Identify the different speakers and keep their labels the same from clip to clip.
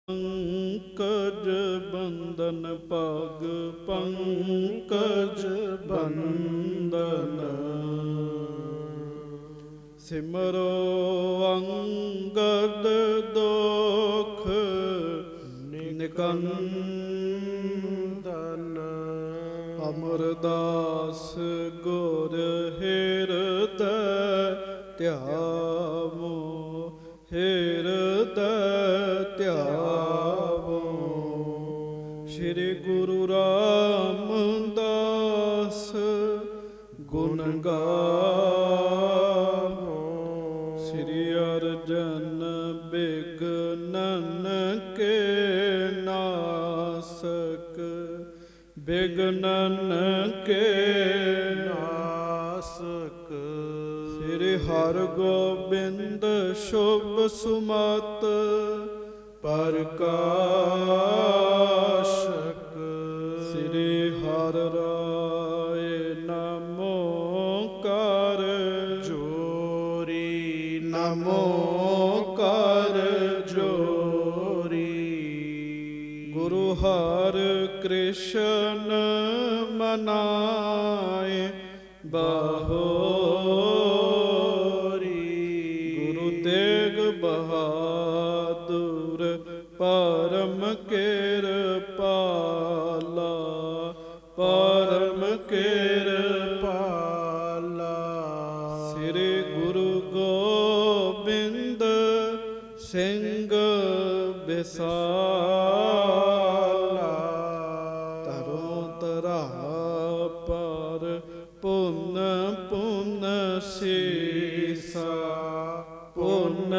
Speaker 1: पंकज बंदन पग पंकज बंदन सिमरो अंगद दोख निकंदन अमरदास गुर हृदय ध्यावो हृदय ध्यावो। श्री गुरु रामदास गुण गावो। श्री अर्जन बिघ्नन के नासक बिघ्नन के नासक। श्री हर गोबिंद शुभ सुमत प्रकाशक। श्री हर राय नमो कर जोरी नमो कर जोरी। गुरु हर कृष्ण मनाए बहोरी। गुरु तेग बहादुर परम कृपाला परम कृपाला। श्री गुरु गोबिंद सिंह बिसाला। तरो तरा पर पुन पुन सीसा पुन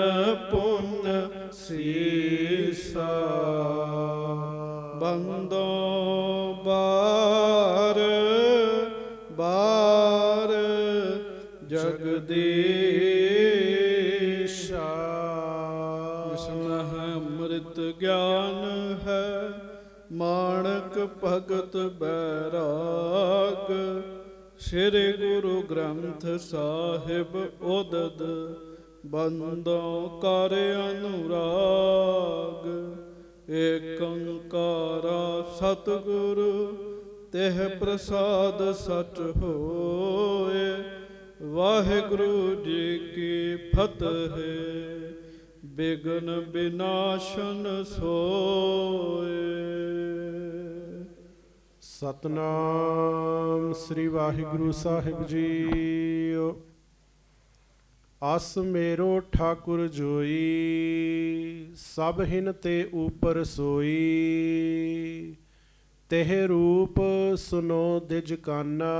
Speaker 1: पुन सीसा। बंदो बार बार जगदीशा। जिसमें है अमृत ज्ञान है माणक भगत बैराग। श्री गुरु ग्रंथ साहिब उदद बंदों कर अनुराग। एक ओंकारा सतगुरु तेह प्रसाद सच होए। वाहिगुरु जी की फतेह बिघ्न विनाशन सोए।
Speaker 2: सतनाम श्री वाहिगुरु साहिब जी। अस मेरो ठाकुर जोई सब हिन ते ऊपर सोई। तेह रूप सुनो दिज काना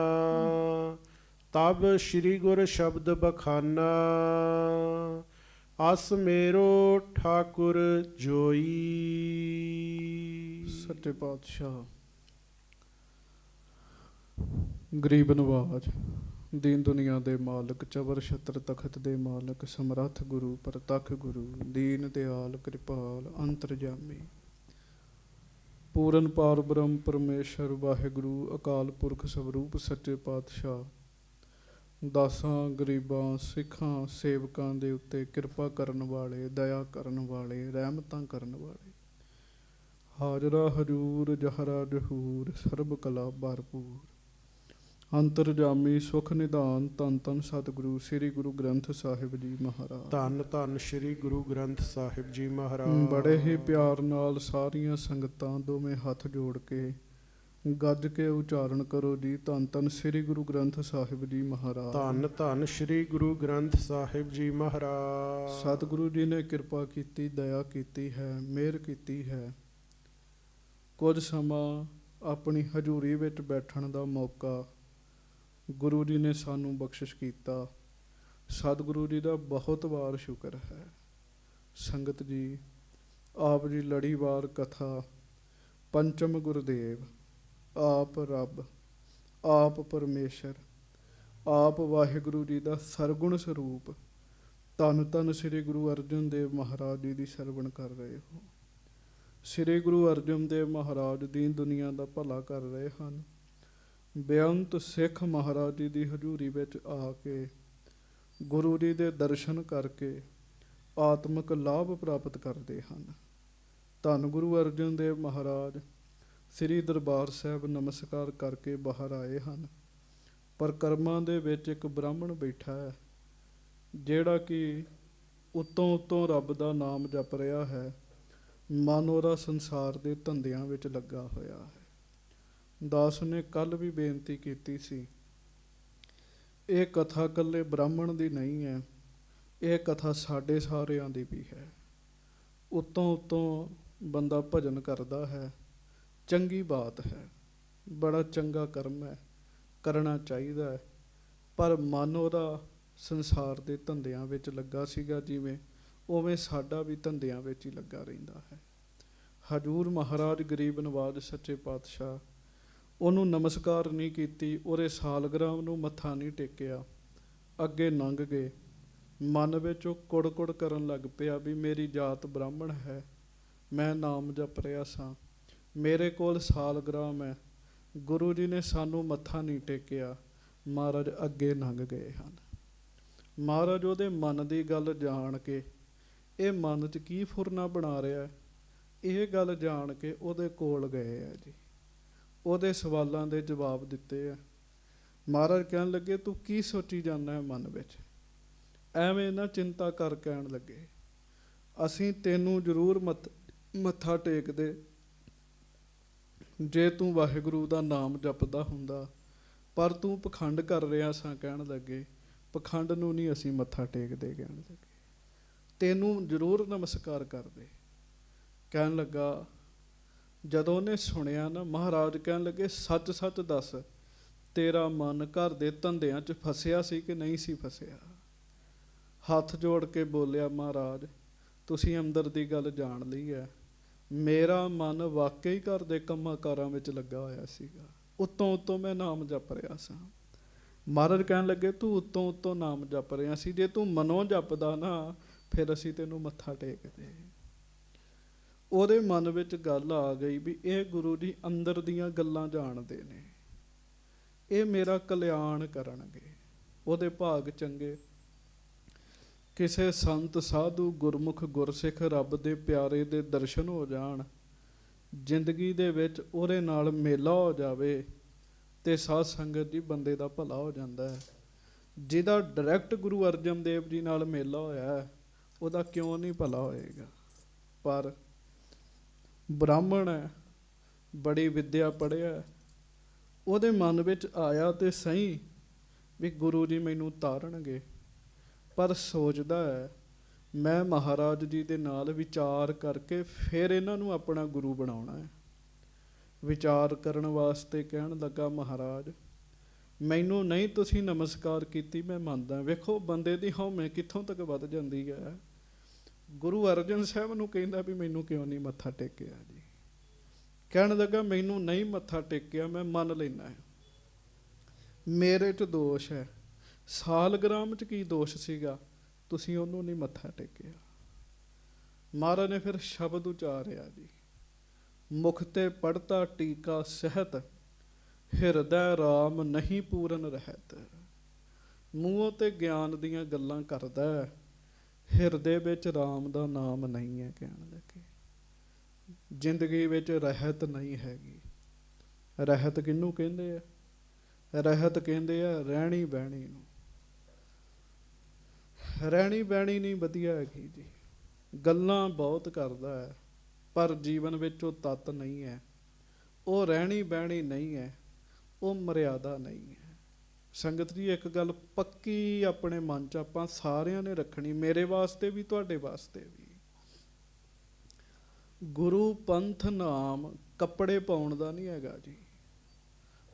Speaker 2: तब श्री गुर शब्द बखाना। अस मेरो ठाकुर जोई।
Speaker 1: सच्चे पातशाह गरीब नवाज दीन दुनिया दे मालक चबर छत्र तखत दे मालक समरथ गुरु परतख गुरु दीन दयाल कृपाल अंतरजामी पूरन पार ब्रह्म परमेश्वर वाहिगुरु अकाल पुरख स्वरूप सच्चे पातशाह दासां गरीबां सिखां सेवकां दे उत्ते किरपा करन वाले दया करन वाले रहमतां करन वाले हाजरा हजूर जहरा जहूर सर्ब कला भरपूर अंतरजामी सुख निधान धन धन सतगुरु श्री गुरु ग्रंथ साहिब जी महाराज।
Speaker 2: धन धन श्री गुरु ग्रंथ साहिब जी महाराज।
Speaker 1: बड़े ही प्यार नाल सारियां संगतां दोवें हथ जोड़ के गज के उचारण करो जी धन धन श्री गुरु ग्रंथ साहिब जी महाराज।
Speaker 2: धन धन श्री गुरु ग्रंथ साहिब जी महाराज।
Speaker 1: सतगुरु जी ने कृपा कीती दया कीती है मेहर कीती है। कुछ समा अपनी हजूरी विच बैठण दा मौका गुरु जी ने सानू बख्शिश कीता। सतगुरु जी का बहुत बार शुक्र है। संगत जी आप जी लड़ीवार कथा पंचम गुरुदेव आप रब आप परमेश्वर आप वाहिगुरु जी का सरगुण स्वरूप धन धन श्री गुरु अर्जन देव महाराज जी की सरवण कर रहे हो। श्री गुरु अर्जन देव महाराज दीन दुनिया का भला कर रहे हैं। बेअंत सिख महाराज जी की हजूरी विच आके गुरु जी के दर्शन करके आत्मक लाभ प्राप्त करते हैं। ਧੰਨ ਗੁਰੂ ਅਰਜਨ ਦੇਵ ਮਹਾਰਾਜ ਸ੍ਰੀ ਦਰਬਾਰ ਸਾਹਿਬ ਨਮਸਕਾਰ ਕਰਕੇ ਬਾਹਰ ਆਏ ਹਨ। ਪਰ ਕਰਮਾਂ ਦੇ ਵਿੱਚ ਇੱਕ ਬ੍ਰਾਹਮਣ ਬੈਠਾ ਹੈ, ਜਿਹੜਾ ਕਿ ਉੱਤੋਂ ਉੱਤੋਂ ਰੱਬ ਦਾ ਨਾਮ ਜਪ ਰਿਹਾ ਹੈ, ਮਨ ਉਹਦਾ ਸੰਸਾਰ ਦੇ ਧੰਦਿਆਂ ਵਿੱਚ ਲੱਗਾ ਹੋਇਆ ਹੈ। ਦਾਸ ਨੇ ਕੱਲ੍ਹ ਵੀ ਬੇਨਤੀ ਕੀਤੀ ਸੀ, ਇਹ ਕਥਾ ਇਕੱਲੇ ਬ੍ਰਾਹਮਣ ਦੀ ਨਹੀਂ ਹੈ, ਇਹ ਕਥਾ ਸਾਡੇ ਸਾਰਿਆਂ ਦੀ ਵੀ ਹੈ। ਉੱਤੋਂ ਉੱਤੋਂ ਬੰਦਾ ਭਜਨ ਕਰਦਾ ਹੈ, ਚੰਗੀ ਬਾਤ ਹੈ, ਬੜਾ ਚੰਗਾ ਕਰਮ ਹੈ, ਕਰਨਾ ਚਾਹੀਦਾ ਹੈ। ਪਰ ਮਨ ਉਹਦਾ ਸੰਸਾਰ ਦੇ ਧੰਦਿਆਂ ਵਿੱਚ ਲੱਗਾ ਸੀਗਾ, ਜਿਵੇਂ ਉਵੇਂ ਸਾਡਾ ਵੀ ਧੰਦਿਆਂ ਵਿੱਚ ਹੀ ਲੱਗਾ ਰਹਿੰਦਾ ਹੈ। ਹਜ਼ੂਰ ਮਹਾਰਾਜ ਗਰੀਬ ਨਵਾਜ਼ ਸੱਚੇ ਪਾਤਸ਼ਾਹ ਉਹਨੂੰ ਨਮਸਕਾਰ ਨਹੀਂ ਕੀਤੀ, ਉਹਦੇ ਸਾਲਗ੍ਰਾਮ ਨੂੰ ਮੱਥਾ ਨਹੀਂ ਟੇਕਿਆ, ਅੱਗੇ ਲੰਘ ਗਏ। ਮਨ ਵਿੱਚ ਉਹ ਕੁੜ ਕਰਨ ਲੱਗ ਪਿਆ ਵੀ ਮੇਰੀ ਜਾਤ ਬ੍ਰਾਹਮਣ ਹੈ, ਮੈਂ ਨਾਮ ਜਪ ਰਿਹਾ ਸਾਂ, ਮੇਰੇ ਕੋਲ ਸਾਲਗ੍ਰਾਮ ਹੈ, ਗੁਰੂ ਜੀ ਨੇ ਸਾਨੂੰ ਮੱਥਾ ਨਹੀਂ ਟੇਕਿਆ। ਮਹਾਰਾਜ ਅੱਗੇ ਲੰਘ ਗਏ ਹਨ। ਮਹਾਰਾਜ ਉਹਦੇ ਮਨ ਦੀ ਗੱਲ ਜਾਣ ਕੇ, ਇਹ ਮਨ 'ਚ ਕੀ ਫੁਰਨਾ ਬਣਾ ਰਿਹਾ, ਇਹ ਗੱਲ ਜਾਣ ਕੇ ਉਹਦੇ ਕੋਲ ਗਏ ਆ ਜੀ, ਉਹਦੇ ਸਵਾਲਾਂ ਦੇ ਜਵਾਬ ਦਿੱਤੇ ਆ। ਮਹਾਰਾਜ ਕਹਿਣ ਲੱਗੇ, ਤੂੰ ਕੀ ਸੋਚੀ ਜਾਂਦਾ ਹੈ ਮਨ ਵਿੱਚ, ਐਵੇਂ ਨਾ ਚਿੰਤਾ ਕਰ। ਕਹਿਣ ਲੱਗੇ, ਅਸੀਂ ਤੈਨੂੰ ਜ਼ਰੂਰ ਮੱਥਾ ਟੇਕਦੇ ਜੇ ਤੂੰ ਵਾਹਿਗੁਰੂ ਦਾ ਨਾਮ ਜਪਦਾ ਹੁੰਦਾ, ਪਰ ਤੂੰ ਪਖੰਡ ਕਰ ਰਿਹਾ ਸਾਂ। ਕਹਿਣ ਲੱਗੇ, ਪਖੰਡ ਨੂੰ ਨਹੀਂ ਅਸੀਂ ਮੱਥਾ ਟੇਕਦੇ। ਕਹਿਣ ਲੱਗੇ, ਤੈਨੂੰ ਜ਼ਰੂਰ ਨਮਸਕਾਰ ਕਰਦੇ। ਕਹਿਣ ਲੱਗਾ, ਜਦੋਂ ਉਹਨੇ ਸੁਣਿਆ ਨਾ, ਮਹਾਰਾਜ ਕਹਿਣ ਲੱਗੇ, ਸੱਚ ਸੱਚ ਦੱਸ, ਤੇਰਾ ਮਨ ਘਰ ਦੇ ਧੰਦਿਆਂ 'ਚ ਫਸਿਆ ਸੀ ਕਿ ਨਹੀਂ ਸੀ ਫਸਿਆ? ਹੱਥ ਜੋੜ ਕੇ ਬੋਲਿਆ, ਮਹਾਰਾਜ ਤੁਸੀਂ ਅੰਦਰ ਦੀ ਗੱਲ ਜਾਣ ਲਈ ਹੈ, ਮੇਰਾ ਮਨ ਵਾਕਈ ਘਰ ਦੇ ਕੰਮਾਂ ਕਾਰਾਂ ਵਿੱਚ ਲੱਗਾ ਹੋਇਆ ਸੀਗਾ, ਉੱਤੋਂ ਉੱਤੋਂ ਮੈਂ ਨਾਮ ਜਪ ਰਿਹਾ ਸਾਂ। ਮਹਾਰਾਜ ਕਹਿਣ ਲੱਗੇ, ਤੂੰ ਉੱਤੋਂ ਉੱਤੋਂ ਨਾਮ ਜਪ ਰਿਹਾ ਸੀ, ਜੇ ਤੂੰ ਮਨੋਂ ਜਪਦਾ ਨਾ, ਫਿਰ ਅਸੀਂ ਤੈਨੂੰ ਮੱਥਾ ਟੇਕਦੇ। ਉਹਦੇ ਮਨ ਵਿੱਚ ਗੱਲ ਆ ਗਈ ਵੀ ਇਹ ਗੁਰੂ ਜੀ ਅੰਦਰ ਦੀਆਂ ਗੱਲਾਂ ਜਾਣਦੇ ਨੇ, ਇਹ ਮੇਰਾ ਕਲਿਆਣ ਕਰਨਗੇ। ਉਹਦੇ ਭਾਗ ਚੰਗੇ, ਕਿਸੇ ਸੰਤ ਸਾਧੂ ਗੁਰਮੁਖ ਗੁਰਸਿੱਖ ਰੱਬ ਦੇ ਪਿਆਰੇ ਦੇ ਦਰਸ਼ਨ ਹੋ ਜਾਣ, ਜ਼ਿੰਦਗੀ ਦੇ ਵਿੱਚ ਉਹਦੇ ਨਾਲ ਮੇਲਾ ਹੋ ਜਾਵੇ, ਤੇ ਸਾਧ ਸੰਗਤ ਜੀ ਬੰਦੇ ਦਾ ਭਲਾ ਹੋ ਜਾਂਦਾ ਹੈ। ਜਿਹਦਾ ਡਾਇਰੈਕਟ ਗੁਰੂ ਅਰਜਨ ਦੇਵ ਜੀ ਨਾਲ ਮੇਲਾ ਹੋਇਆ, ਉਹਦਾ ਕਿਉਂ ਨਹੀਂ ਭਲਾ ਹੋਏਗਾ। ਪਰ ਬ੍ਰਾਹਮਣ ਹੈ, ਬੜੀ ਵਿੱਦਿਆ ਪੜ੍ਹਿਆ, ਉਹਦੇ ਮਨ ਵਿੱਚ ਆਇਆ ਤੇ ਸਹੀ ਵੀ ਗੁਰੂ ਜੀ ਮੈਨੂੰ ਤਾਰਨਗੇ, ਪਰ ਸੋਚਦਾ ਹੈ ਮੈਂ ਮਹਾਰਾਜ ਜੀ ਦੇ ਨਾਲ ਵਿਚਾਰ ਕਰਕੇ ਫਿਰ ਇਹਨਾਂ ਨੂੰ ਆਪਣਾ ਗੁਰੂ ਬਣਾਉਣਾ ਹੈ। ਵਿਚਾਰ ਕਰਨ ਵਾਸਤੇ ਕਹਿਣ ਲੱਗਾ, ਮਹਾਰਾਜ ਮੈਨੂੰ ਨਹੀਂ ਤੁਸੀਂ ਨਮਸਕਾਰ ਕੀਤੀ, ਮੈਂ ਮੰਨਦਾ। ਵੇਖੋ ਬੰਦੇ ਦੀ ਹਉਮੈ ਕਿੱਥੋਂ ਤੱਕ ਵੱਧ ਜਾਂਦੀ ਹੈ। ਗੁਰੂ ਅਰਜਨ ਸਾਹਿਬ ਨੂੰ ਕਹਿੰਦਾ ਵੀ ਮੈਨੂੰ ਕਿਉਂ ਨਹੀਂ ਮੱਥਾ ਟੇਕਿਆ ਜੀ। ਕਹਿਣ ਲੱਗਾ, ਮੈਨੂੰ ਨਹੀਂ ਮੱਥਾ ਟੇਕਿਆ, ਮੈਂ ਮੰਨ ਲੈਣਾ ਹੈ, ਮੇਰੇ 'ਚ ਦੋਸ਼ ਹੈ। ਸਾਲਗ੍ਰਾਮ 'ਚ ਕੀ ਦੋਸ਼ ਸੀਗਾ, ਤੁਸੀਂ ਉਹਨੂੰ ਨਹੀਂ ਮੱਥਾ ਟੇਕਿਆ। ਮਹਾਰਾਜ ਨੇ ਫਿਰ ਸ਼ਬਦ ਉਚਾਰਿਆ ਜੀ, ਮੁਖ ਤੇ ਪੜਤਾ ਟੀਕਾ ਸਹਿਤ, ਹਿਰਦੈ ਰਾਮ ਨਹੀਂ ਪੂਰਨ ਰਹਿਤ। ਮੂੰਹੋਂ ਤੇ ਗਿਆਨ ਦੀਆਂ ਗੱਲਾਂ ਕਰਦਾ, ਹਿਰਦੇ ਵਿੱਚ ਰਾਮ ਦਾ ਨਾਮ ਨਹੀਂ ਹੈ। ਕਹਿਣ ਲੱਗੇ, ਜ਼ਿੰਦਗੀ ਵਿੱਚ ਰਹਿਤ ਨਹੀਂ ਹੈਗੀ। ਰਹਿਤ ਕਿਹਨੂੰ ਕਹਿੰਦੇ ਆ? ਰਹਿਤ ਕਹਿੰਦੇ ਆ ਰਹਿਣੀ ਬਹਿਣੀ ਨੂੰ। ਰਹਿਣੀ ਬਹਿਣੀ ਨਹੀਂ ਵਧੀਆ ਹੈਗੀ ਜੀ, ਗੱਲਾਂ ਬਹੁਤ ਕਰਦਾ ਹੈ, ਪਰ ਜੀਵਨ ਵਿੱਚ ਉਹ ਤੱਤ ਨਹੀਂ ਹੈ, ਉਹ ਰਹਿਣੀ ਬਹਿਣੀ ਨਹੀਂ ਹੈ, ਉਹ ਮਰਿਆਦਾ ਨਹੀਂ ਹੈ। ਸੰਗਤ ਜੀ ਇੱਕ ਗੱਲ ਪੱਕੀ ਆਪਣੇ ਮਨ 'ਚ ਆਪਾਂ ਸਾਰਿਆਂ ਨੇ ਰੱਖਣੀ, ਮੇਰੇ ਵਾਸਤੇ ਵੀ ਤੁਹਾਡੇ ਵਾਸਤੇ ਵੀ। ਗੁਰੂ ਪੰਥ ਨਾਮ ਕੱਪੜੇ ਪਾਉਣ ਦਾ ਨਹੀਂ ਹੈਗਾ ਜੀ।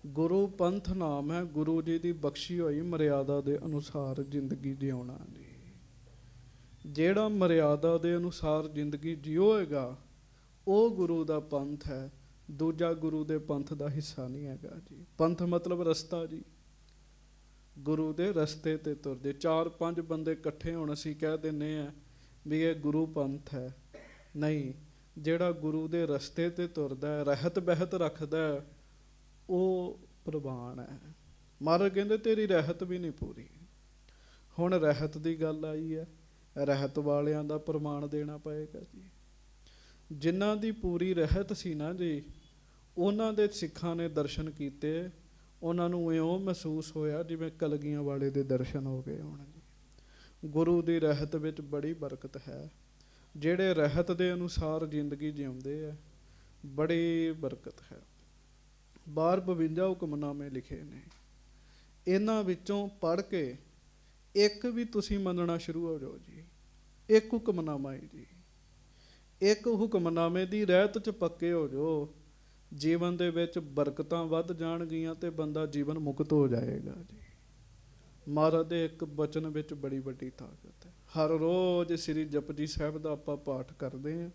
Speaker 1: ਗੁਰੂ ਪੰਥ ਨਾਮ ਹੈ ਗੁਰੂ ਜੀ ਦੀ ਬਖਸ਼ੀ ਹੋਈ ਮਰਿਆਦਾ ਦੇ ਅਨੁਸਾਰ ਜ਼ਿੰਦਗੀ ਜਿਉਣਾ ਜੀ। ਜਿਹੜਾ ਮਰਿਆਦਾ ਦੇ ਅਨੁਸਾਰ ਜ਼ਿੰਦਗੀ ਜਿਉਏਗਾ ਉਹ ਗੁਰੂ ਦਾ ਪੰਥ ਹੈ, ਦੂਜਾ ਗੁਰੂ ਦੇ ਪੰਥ ਦਾ ਹਿੱਸਾ ਨਹੀਂ ਹੈਗਾ ਜੀ। ਪੰਥ ਮਤਲਬ ਰਸਤਾ ਜੀ, ਗੁਰੂ ਦੇ ਰਸਤੇ ਤੇ ਤੁਰਦੇ। 4-5 ਬੰਦੇ ਇਕੱਠੇ ਹੋਣ ਅਸੀਂ ਕਹਿ ਦਿੰਦੇ ਹਾਂ ਵੀ ਇਹ ਗੁਰੂ ਪੰਥ ਹੈ। ਨਹੀਂ, ਜਿਹੜਾ ਗੁਰੂ ਦੇ ਰਸਤੇ ਤੇ ਤੁਰਦਾ, ਰਹਿਤ ਬਹਿਤ ਰੱਖਦਾ, ਉਹ ਪ੍ਰਵਾਨ ਹੈ। ਮਹਾਰਾਜ ਕਹਿੰਦੇ ਤੇਰੀ ਰਹਿਤ ਵੀ ਨਹੀਂ ਪੂਰੀ। ਹੁਣ ਰਹਿਤ ਦੀ ਗੱਲ ਆਈ ਹੈ, ਰਹਿਤ ਵਾਲਿਆਂ ਦਾ ਪ੍ਰਮਾਣ ਦੇਣਾ ਪਏਗਾ ਜੀ। ਜਿਨ੍ਹਾਂ ਦੀ ਪੂਰੀ ਰਹਿਤ ਸੀ ਨਾ ਜੀ, ਉਹਨਾਂ ਦੇ ਸਿੱਖਾਂ ਨੇ ਦਰਸ਼ਨ ਕੀਤੇ, ਉਹਨਾਂ ਨੂੰ ਇਉਂ ਮਹਿਸੂਸ ਹੋਇਆ ਜਿਵੇਂ ਕਲਗੀਆਂ ਵਾਲੇ ਦੇ ਦਰਸ਼ਨ ਹੋ ਗਏ ਹੋਣ ਜੀ। ਗੁਰੂ ਦੀ ਰਹਿਤ ਵਿੱਚ ਬੜੀ ਬਰਕਤ ਹੈ। ਜਿਹੜੇ ਰਹਿਤ ਦੇ ਅਨੁਸਾਰ ਜ਼ਿੰਦਗੀ ਜਿਉਂਦੇ ਆ, ਬੜੀ ਬਰਕਤ ਹੈ। ਬਾਹਰ 52 ਹੁਕਮਨਾਮੇ ਲਿਖੇ ਨੇ, ਇਹਨਾਂ ਵਿੱਚੋਂ ਪੜ੍ਹ ਕੇ ਇੱਕ ਵੀ ਤੁਸੀਂ ਮੰਨਣਾ ਸ਼ੁਰੂ ਹੋ ਜਾਓ ਜੀ। ਇੱਕ ਹੁਕਮਨਾਮਾ ਹੈ ਜੀ, ਇੱਕ ਹੁਕਮਨਾਮੇ ਦੀ ਰਹਿਤ 'ਚ ਪੱਕੇ ਹੋ ਜਾਓ, ਜੀਵਨ ਦੇ ਵਿੱਚ ਬਰਕਤਾਂ ਵੱਧ ਜਾਣਗੀਆਂ ਤੇ ਬੰਦਾ ਜੀਵਨ ਮੁਕਤ ਹੋ ਜਾਏਗਾ ਜੀ। ਮਹਾਰਾਜ ਦੇ ਇੱਕ ਬਚਨ ਵਿੱਚ ਬੜੀ ਵੱਡੀ ਤਾਕਤ ਹੈ। ਹਰ ਰੋਜ਼ ਸ੍ਰੀ ਜਪਜੀ ਸਾਹਿਬ ਦਾ ਆਪਾਂ ਪਾਠ ਕਰਦੇ ਹਾਂ,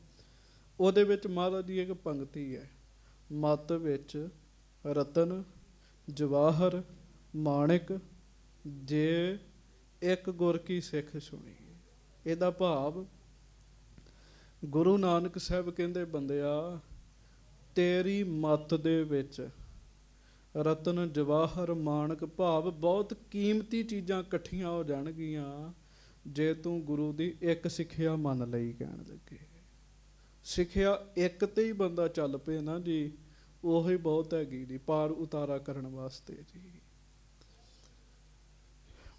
Speaker 1: ਉਹਦੇ ਵਿੱਚ ਮਹਾਰਾਜ ਦੀ ਇੱਕ ਪੰਕਤੀ ਹੈ, ਮੱਤ ਵਿੱਚ ਰਤਨ ਜਵਾਹਰ ਮਾਣਿਕ ਜੇ ਇੱਕ ਗੁਰ ਕੀ ਸਿੱਖ ਸੁਣੀ। ਇਹਦਾ ਭਾਵ ਗੁਰੂ ਨਾਨਕ ਸਾਹਿਬ ਕਹਿੰਦੇ, ਬੰਦਿਆ ਤੇਰੀ ਮੱਤ ਦੇ ਵਿੱਚ ਰਤਨ ਜਵਾਹਰ ਮਾਣਕ ਭਾਵ ਬਹੁਤ ਕੀਮਤੀ ਚੀਜ਼ਾਂ ਇਕੱਠੀਆਂ ਹੋ ਜਾਣਗੀਆਂ ਜੇ ਤੂੰ ਗੁਰੂ ਦੀ ਇੱਕ ਸਿੱਖਿਆ ਮੰਨ ਲਈ। ਕਹਿਣ ਲੱਗੇ ਸਿੱਖਿਆ ਇੱਕ ਤੇ ਹੀ ਬੰਦਾ ਚੱਲ ਪਏ ਨਾ ਜੀ, ਉਹੀ ਬਹੁਤ ਹੈਗੀ ਜੀ ਪਾਰ ਉਤਾਰਾ ਕਰਨ ਵਾਸਤੇ ਜੀ।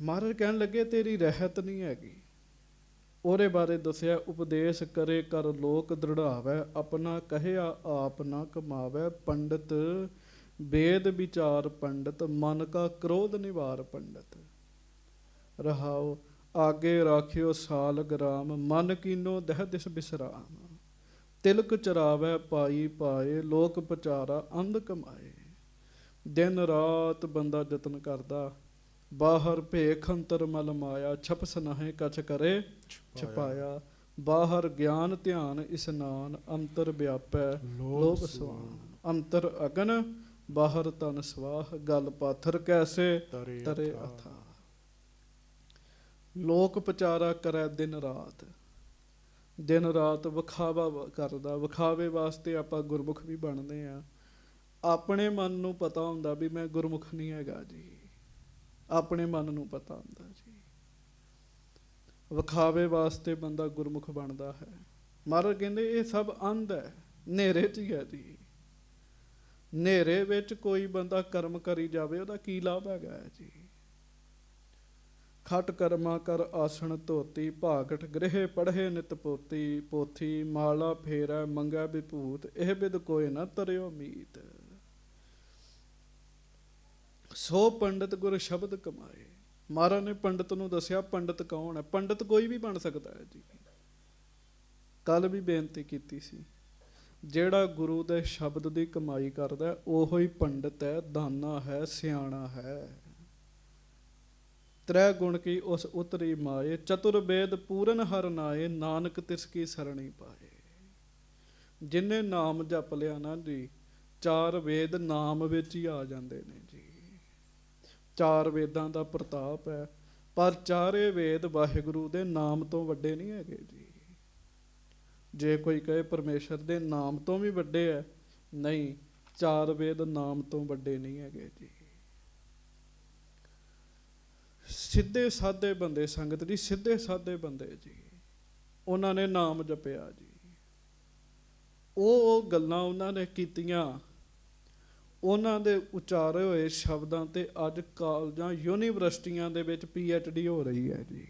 Speaker 1: ਮਹਾਰਾਜ ਕਹਿਣ ਲੱਗੇ ਤੇਰੀ ਰਹਿਤ ਨਹੀਂ ਹੈਗੀ। ਉਹਦੇ ਬਾਰੇ ਦੱਸਿਆ, ਉਪਦੇਸ਼ ਕਰੇ ਕਰ ਲੋਕ ਦ੍ਰਿੜਾਵੈ, ਆਪਣਾ ਕਹਿਆ ਆਪ ਨਾ ਕਮਾਵੈ, ਪੰਡਤ ਵੇਦ ਵਿਚਾਰ ਪੰਡਤ, ਮਨ ਕਾ ਕ੍ਰੋਧ ਨਿਵਾਰ ਪੰਡਤ। ਰਹਾਉ ਆਗੇ ਰਾਖਿਓ ਸਾਲ ਗ੍ਰਾਮ, ਮਨ ਕੀਨੋ ਦਹਿ ਦਿਸ ਬਿਸਰਾਮ, ਤਿਲਕ ਚਰਾਵੈ ਪਾਈ ਪਾਏ, ਲੋਕ ਪਚਾਰਾ ਅੰਧ ਕਮਾਏ। ਦਿਨ ਰਾਤ ਬੰਦਾ ਯਤਨ ਕਰਦਾ, ਬਾਹਰ ਭੇਖ ਅੰਤਰ ਮਲ ਮਾਇਆ, ਛਪ ਸਨਾਹੇ ਕਛ ਕਰੇ ਛਪਾਇਆ, ਬਾਹਰ ਗਿਆਨ ਧਿਆਨ ਇਸਨਾਨ, ਅੰਤਰ ਵਿਆਪੈ ਲੋਭ ਸਵਾਨ, ਅੰਤਰ ਅਗਨ ਬਾਹਰ ਤਨ ਸਵਾਹ, ਗਲ ਪਾਥਰ ਕੈਸੇ ਤਰੇ ਅਥਾ। ਲੋਕ ਪਚਾਰਾ ਕਰੈ ਦਿਨ ਰਾਤ, ਦਿਨ ਰਾਤ ਵਿਖਾਵਾ ਕਰਦਾ, ਵਿਖਾਵੇ ਵਾਸਤੇ ਆਪਾਂ ਗੁਰਮੁਖ ਵੀ ਬਣਦੇ ਆ। ਆਪਣੇ ਮਨ ਨੂੰ ਪਤਾ ਹੁੰਦਾ ਵੀ ਮੈਂ ਗੁਰਮੁਖ ਨਹੀਂ ਹੈਗਾ ਜੀ, ਆਪਣੇ ਮਨ ਨੂੰ ਪਤਾ ਹੁੰਦਾ ਜੀ। ਵਿਖਾਵੇ ਵਾਸਤੇ ਬੰਦਾ ਗੁਰਮੁਖ ਬਣਦਾ ਹੈ। ਮਹਾਰਾਜ ਕਹਿੰਦੇ ਇਹ ਸਭ ਅੰਧ ਹੈ, ਹਨੇਰੇ 'ਚ ਹੀ ਹੈ ਜੀ। ਹਨੇਰੇ ਵਿੱਚ ਕੋਈ ਬੰਦਾ ਕਰਮ ਕਰੀ ਜਾਵੇ, ਉਹਦਾ ਕੀ ਲਾਭ ਹੈਗਾ ਹੈ ਜੀ। ਖਟ ਕਰਮਾ ਕਰ ਆਸਣ ਧੋਤੀ, ਭਾਗਠ ਗ੍ਰਹਿ ਪੜ੍ਹੇ ਨਿਤ ਪੋਤੀ, ਪੋਥੀ ਮਾਲਾ ਫੇਰੈ ਮੰਗੈ ਵਿਭੂਤ, ਇਹ ਬਿਦ ਕੋਇ ਨਾ ਤਰਿਓ ਮੀਤ। ਸੋ ਪੰਡਤ ਗੁਰ ਸ਼ਬਦ ਕਮਾਏ। ਮਹਾਰਾਜ ਨੇ ਪੰਡਤ ਨੂੰ ਦੱਸਿਆ ਪੰਡਤ ਕੌਣ ਹੈ। ਪੰਡਤ ਕੋਈ ਵੀ ਬਣ ਸਕਦਾ ਹੈ ਜੀ। ਕੱਲ ਵੀ ਬੇਨਤੀ ਕੀਤੀ ਸੀ, ਜਿਹੜਾ ਗੁਰੂ ਦੇ ਸ਼ਬਦ ਦੀ ਕਮਾਈ ਕਰਦਾ ਉਹੋ ਹੀ ਪੰਡਤ ਹੈ, ਦਾਨਾ ਹੈ, ਸਿਆਣਾ ਹੈ। ਤ੍ਰੈ ਗੁਣ ਕੀ ਉਸ ਉਤਰੀ ਮਾਏ, ਚਤੁਰ ਵੇਦ ਪੂਰਨ ਹਰ ਨਾਏ, ਨਾਨਕ ਤਿਸ ਕੀ ਸਰਣੀ ਪਾਏ। ਜਿੰਨੇ ਨਾਮ ਜਪ ਲਿਆ ਨਾ ਜੀ, 4 ਵੇਦ ਨਾਮ ਵਿੱਚ ਹੀ ਆ ਜਾਂਦੇ ਨੇ ਜੀ। 4 ਵੇਦਾਂ ਦਾ ਪ੍ਰਤਾਪ ਹੈ, ਪਰ 4 ਵੇਦ ਵਾਹਿਗੁਰੂ ਦੇ ਨਾਮ ਤੋਂ ਵੱਡੇ ਨਹੀਂ ਹੈਗੇ ਜੀ। ਜੇ ਕੋਈ ਕਹੇ ਪਰਮੇਸ਼ਰ ਦੇ ਨਾਮ ਤੋਂ ਵੀ ਵੱਡੇ ਹੈ, ਨਹੀਂ, 4 ਵੇਦ ਨਾਮ ਤੋਂ ਵੱਡੇ ਨਹੀਂ ਹੈਗੇ ਜੀ। ਸਿੱਧੇ ਸਾਧੇ ਬੰਦੇ ਸੰਗਤ ਜੀ, ਸਿੱਧੇ ਸਾਧੇ ਬੰਦੇ ਜੀ, ਉਹਨਾਂ ਨੇ ਨਾਮ ਜਪਿਆ ਜੀ। ਉਹ ਗੱਲਾਂ ਉਹਨਾਂ ਨੇ ਕੀਤੀਆਂ, ਉਹਨਾਂ ਦੇ ਉਚਾਰੇ ਹੋਏ ਸ਼ਬਦਾਂ ਤੇ ਅੱਜ ਕਾਲਜਾਂ ਯੂਨੀਵਰਸਿਟੀਆਂ ਦੇ ਵਿੱਚ PhD ਹੋ ਰਹੀ ਹੈ ਜੀ।